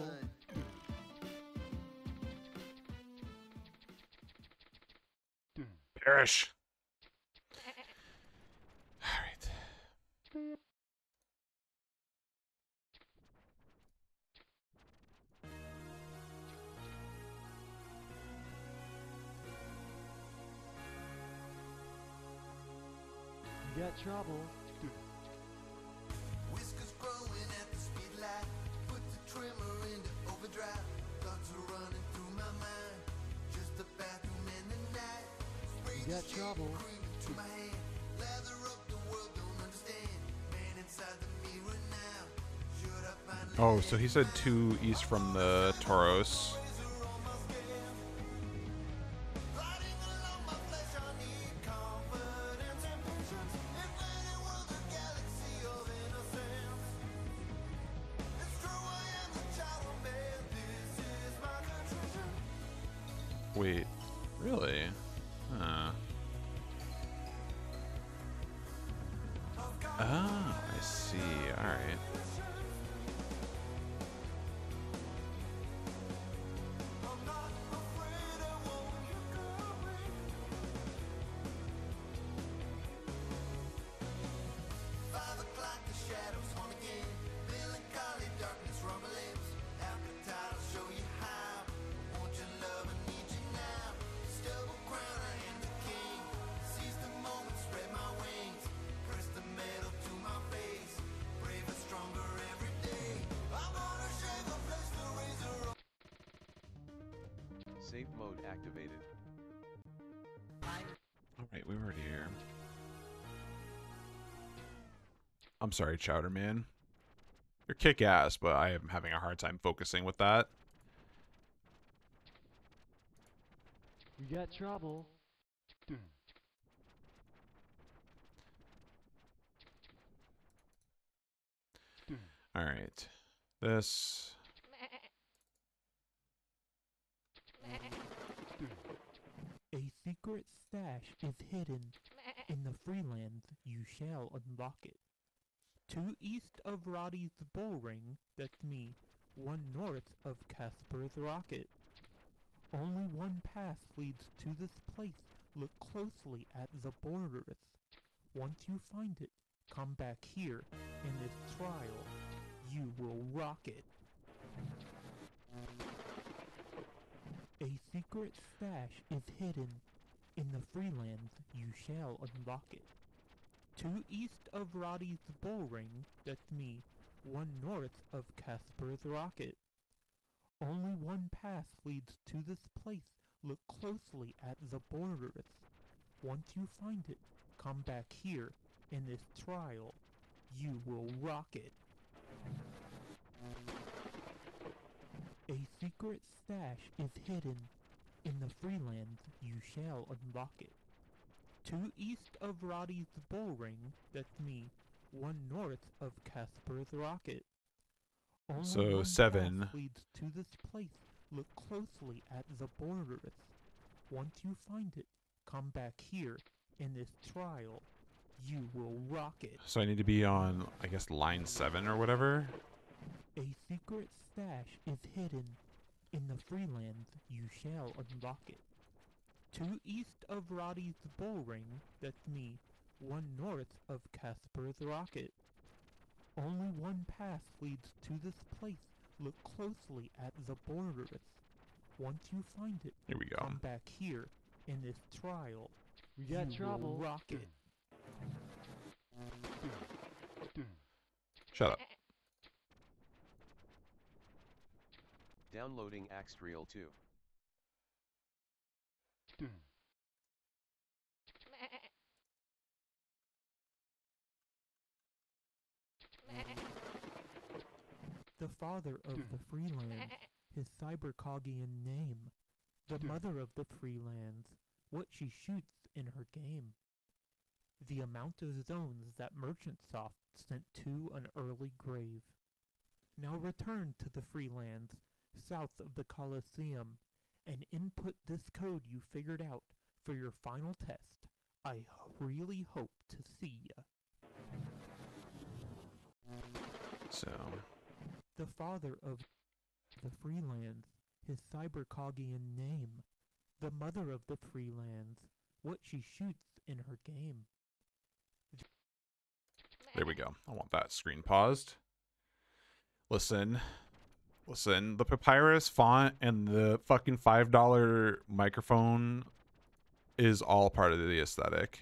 [SPEAKER 1] Perish. All right.
[SPEAKER 7] You got trouble.
[SPEAKER 11] Whiskers growing at the speed light. Put the trimmer into overdrive. Thoughts are running through my mind. Just a bathroom in the night. Spray
[SPEAKER 7] You got
[SPEAKER 11] the
[SPEAKER 7] trouble.
[SPEAKER 11] cream into my hand. Lather up the world, don't understand. Man inside the mirror now. Should I finally
[SPEAKER 1] Oh, so he said 2 east from the Tauros. Wait, really? Huh. Oh, I see. Alright.
[SPEAKER 2] Safe mode activated.
[SPEAKER 1] Alright, we were already here. I'm sorry, Chowder Man. You're kick-ass, but I am having a hard time focusing with that.
[SPEAKER 7] You got trouble.
[SPEAKER 1] Alright. This...
[SPEAKER 3] A secret stash is hidden. In the Freelands, you shall unlock it. 2 east of Roddy's bullring, that's me. 1 north of Casper's rocket. Only 1 path leads to this place. Look closely at the borders. Once you find it, come back here. In this trial, you will rock it. A secret stash is hidden. In the Freelands, you shall unlock it. 2 east of Roddy's bullring, that's me. 1 north of Casper's rocket. Only 1 path leads to this place. Look closely at the borders. Once you find it, come back here. In this trial, you will rock it. A secret stash is hidden. In the Freelands, you shall unlock it. 2 east of Roddy's bullring, that's me. 1 north of Casper's rocket. Only
[SPEAKER 1] So,
[SPEAKER 3] 1
[SPEAKER 1] 7.
[SPEAKER 3] path leads to this place. Look closely at the borders. Once you find it, come back here. In this trial, you will rock it.
[SPEAKER 1] So I need to be on, I guess, line 7 or whatever?
[SPEAKER 3] A secret stash is hidden. In the Freelands, you shall unlock it. 2 east of Roddy's bullring, that's me. 1 north of Casper's rocket. Only 1 path leads to this place. Look closely at the borders. Once you find it,
[SPEAKER 1] Here we go.
[SPEAKER 3] come back here. In this trial,
[SPEAKER 7] We got
[SPEAKER 3] you
[SPEAKER 7] trouble.
[SPEAKER 3] will rock it.
[SPEAKER 1] Shut up.
[SPEAKER 2] Downloading Axtrial 2.
[SPEAKER 3] The father of the Freelands, his cybercogian name. The mother of the Freelands, what she shoots in her game. The amount of zones that Merchantsoft sent to an early grave. Now return to the Freelands, south of the Colosseum, and input this code you figured out for your final test. I really hope to see ya.
[SPEAKER 1] So,
[SPEAKER 14] The father of the freelands, his cybercogian name. The mother of the freelands, what she shoots in her game.
[SPEAKER 1] There we go. I want that screen paused. Listen, the papyrus font and the fucking $5 microphone is all part of the aesthetic.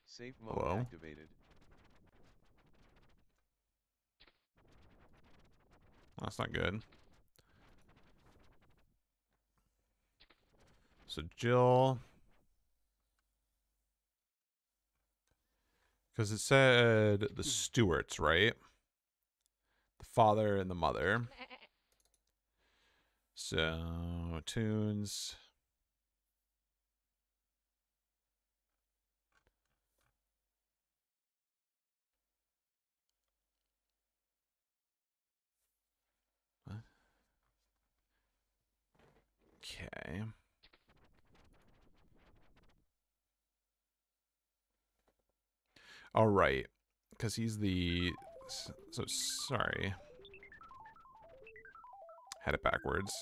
[SPEAKER 2] Safe mode
[SPEAKER 1] Hello?
[SPEAKER 2] activated.
[SPEAKER 1] That's not good. So Jill, because it said the Stewarts, right? The father and the mother. So tunes. Okay. All right, because he's the. So sorry. Had it backwards.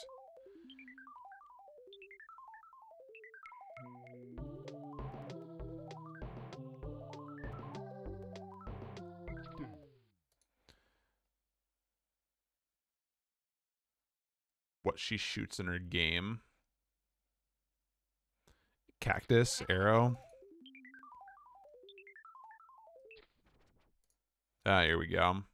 [SPEAKER 1] What she shoots in her game. Cactus, arrow. Ah, here we go.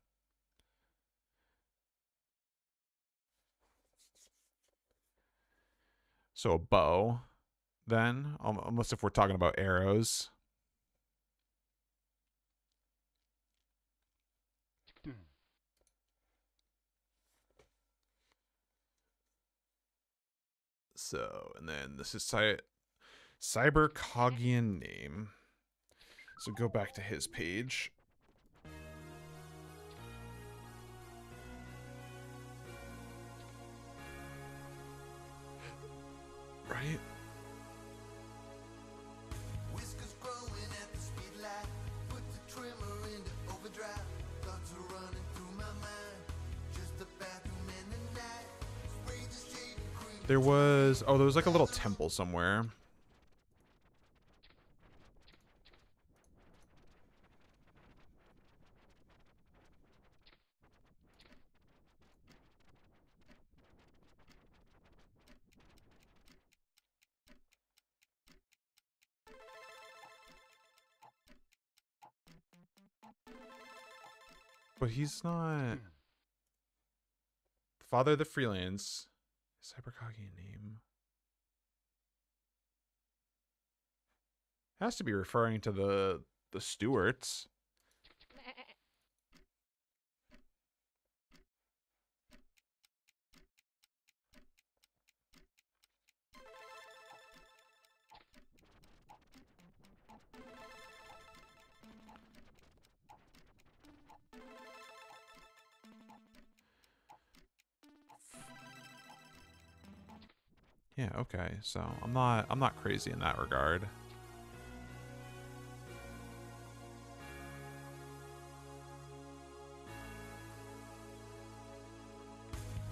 [SPEAKER 1] So a bow, then, unless if we're talking about arrows. So, and then this is Cybercogian name. So go back to his page. Right?
[SPEAKER 11] Whiskers growing at the speed light. Put the trimmer into overdrive. Thoughts are running through my mind. Just a bathroom in the night. Spray the shade and cream.
[SPEAKER 1] There was like a little temple somewhere. But he's not. Father of the Freelance. Cybercogian name. Has to be referring to the Stewarts. Yeah, okay. So I'm not crazy in that regard.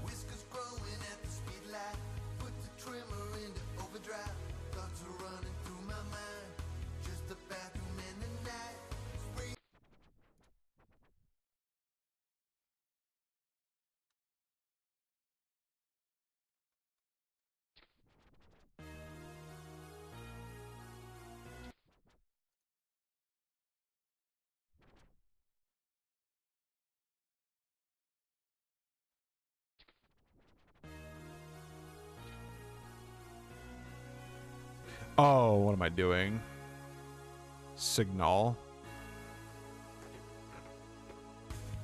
[SPEAKER 11] Whiskers growing at the speed light. Put the trimmer into overdrive. Thoughts are running through my mind. Just a bathroom in the night. Spray.
[SPEAKER 1] Oh, what am I doing? Signal.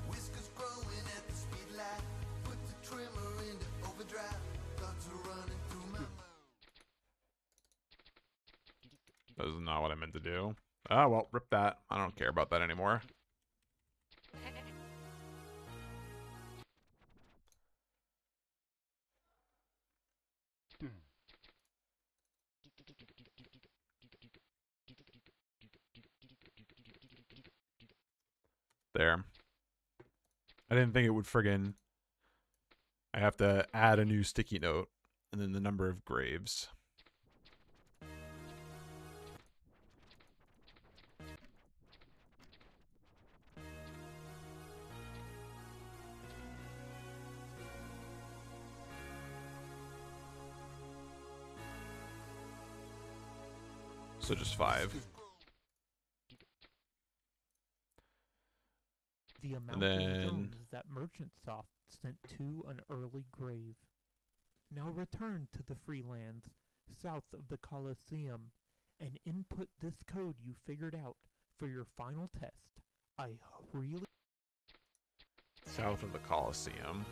[SPEAKER 11] Whiskers growing at the speed light. Put the trimmer into overdrive. Thoughts are running through my mind.
[SPEAKER 1] That is not what I meant to do. Ah, well, rip that. I don't care about that anymore. There. I didn't think it would friggin'... I have to add a new sticky note. And then the number of graves. So just 5.
[SPEAKER 14] The amount
[SPEAKER 1] And
[SPEAKER 14] of
[SPEAKER 1] then...
[SPEAKER 14] zones that Merchant Soft sent to an early grave. Now return to the Freelands, south of the Colosseum, and input this code you figured out for your final test. I really...
[SPEAKER 1] South of the Colosseum.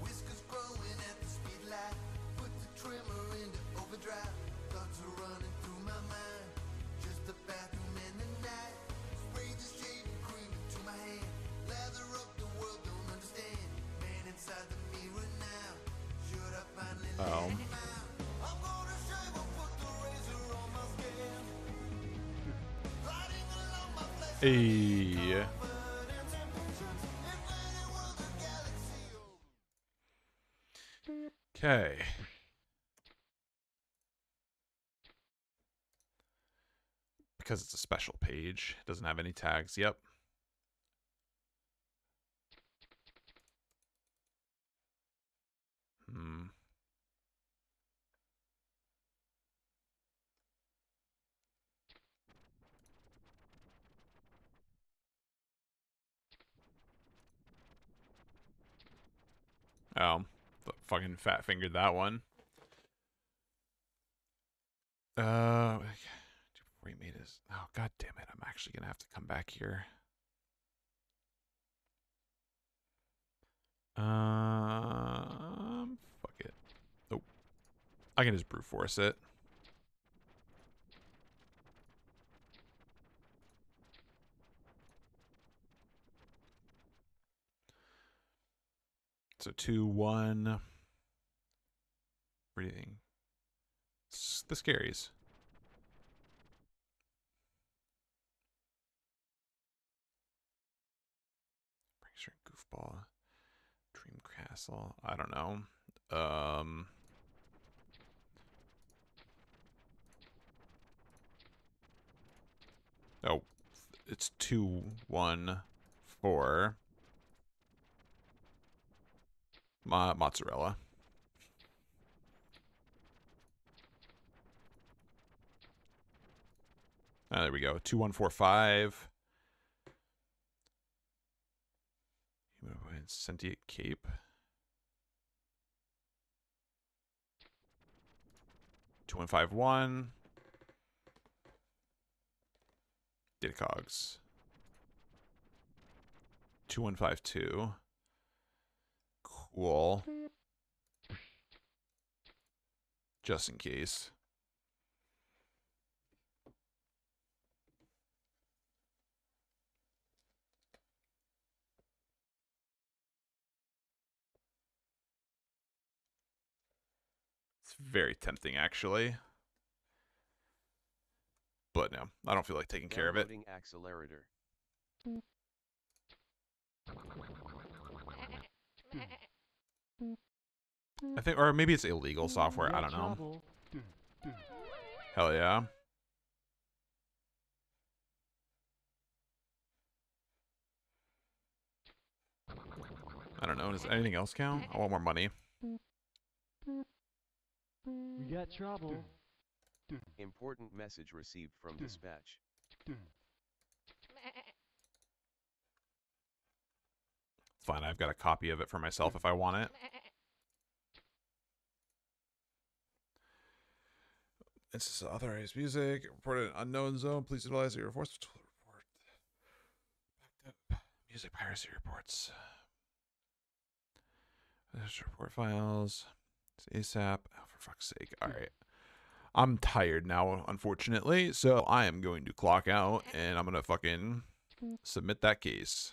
[SPEAKER 11] Whiskers growing at the speed light. Put the trimmer into overdrive. Thoughts are running through my mind. Just a bathroom in the night. Spray the shaving cream into my hand. Lather up the world, don't understand. Man inside the mirror now. Should I finally let him out? I'm gonna shave or put the razor on my skin. Gliding along my flesh.
[SPEAKER 1] Hey. Okay. Because it's a special page. It doesn't have any tags. Yep. Oh. Fucking fat fingered that one. Before he made his... Oh, god damn it. I'm actually gonna have to come back here. Fuck it. Nope. I can just brute force it. So 2, 1. Breathing. The scaries. Prankster, goofball. Dream Castle. I don't know. Oh, it's 2, 1, 4. Mozzarella. There we go. 2, 1, 4, 5. Sentient Cape. 2, 1, 5, 1. Data cogs. 2, 1, 5, 2. Cool. Just in case. It's very tempting, actually. But no, I don't feel like taking care of it.
[SPEAKER 2] Downloading accelerator.
[SPEAKER 1] I think, or maybe it's illegal software. I don't know. Hell yeah. I don't know. Does anything else count? I want more money.
[SPEAKER 7] We got trouble.
[SPEAKER 2] Important message received from dispatch.
[SPEAKER 1] It's fine. I've got a copy of it for myself if I want it. This is authorized music. Reported an unknown zone. Please utilize your force to report. Backed up music piracy reports. There's report files. It's ASAP. Oh, for fuck's sake. All right. I'm tired now, unfortunately. So I am going to clock out and I'm going to fucking submit that case.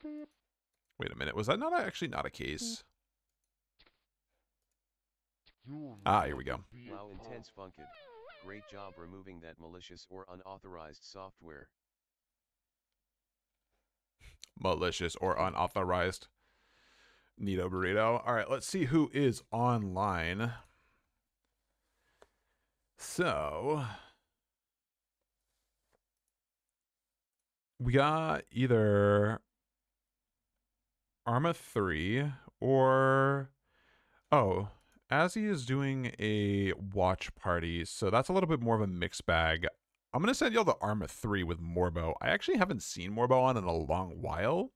[SPEAKER 1] Wait a minute. Was that not actually not a case? Ah, here we go.
[SPEAKER 2] Wow, Intense Funked. Great job removing that malicious or unauthorized software.
[SPEAKER 1] Malicious or unauthorized. Neato burrito. All right, let's see who is online. So we got either Arma 3 or Azzy is doing a watch party, so that's a little bit more of a mixed bag. I'm gonna send y'all the Arma 3 with Morbo. I actually haven't seen Morbo on in a long while.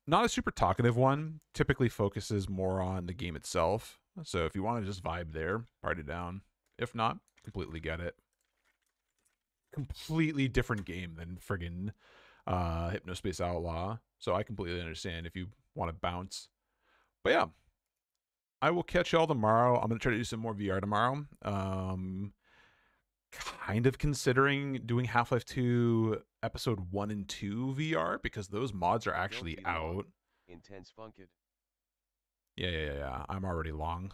[SPEAKER 1] Not a super talkative one. Typically focuses more on the game itself. So if you want to just vibe there, party down. If not, completely get it. Completely different game than friggin' Hypnospace Outlaw. So I completely understand if you want to bounce. But yeah, I will catch y'all tomorrow. I'm going to try to do some more VR tomorrow. Kind of considering doing Half-Life 2 Episode 1 and 2 VR because those mods are actually out.
[SPEAKER 2] Intense Funked.
[SPEAKER 1] Yeah. I'm already long.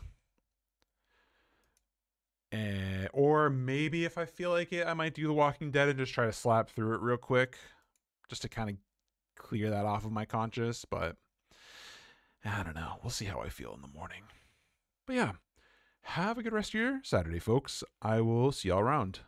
[SPEAKER 1] Or maybe if I feel like it, I might do The Walking Dead and just try to slap through it real quick. Just to kind of clear that off of my conscience. But I don't know. We'll see how I feel in the morning. But yeah. Have a good rest of your Saturday, folks. I will see y'all around.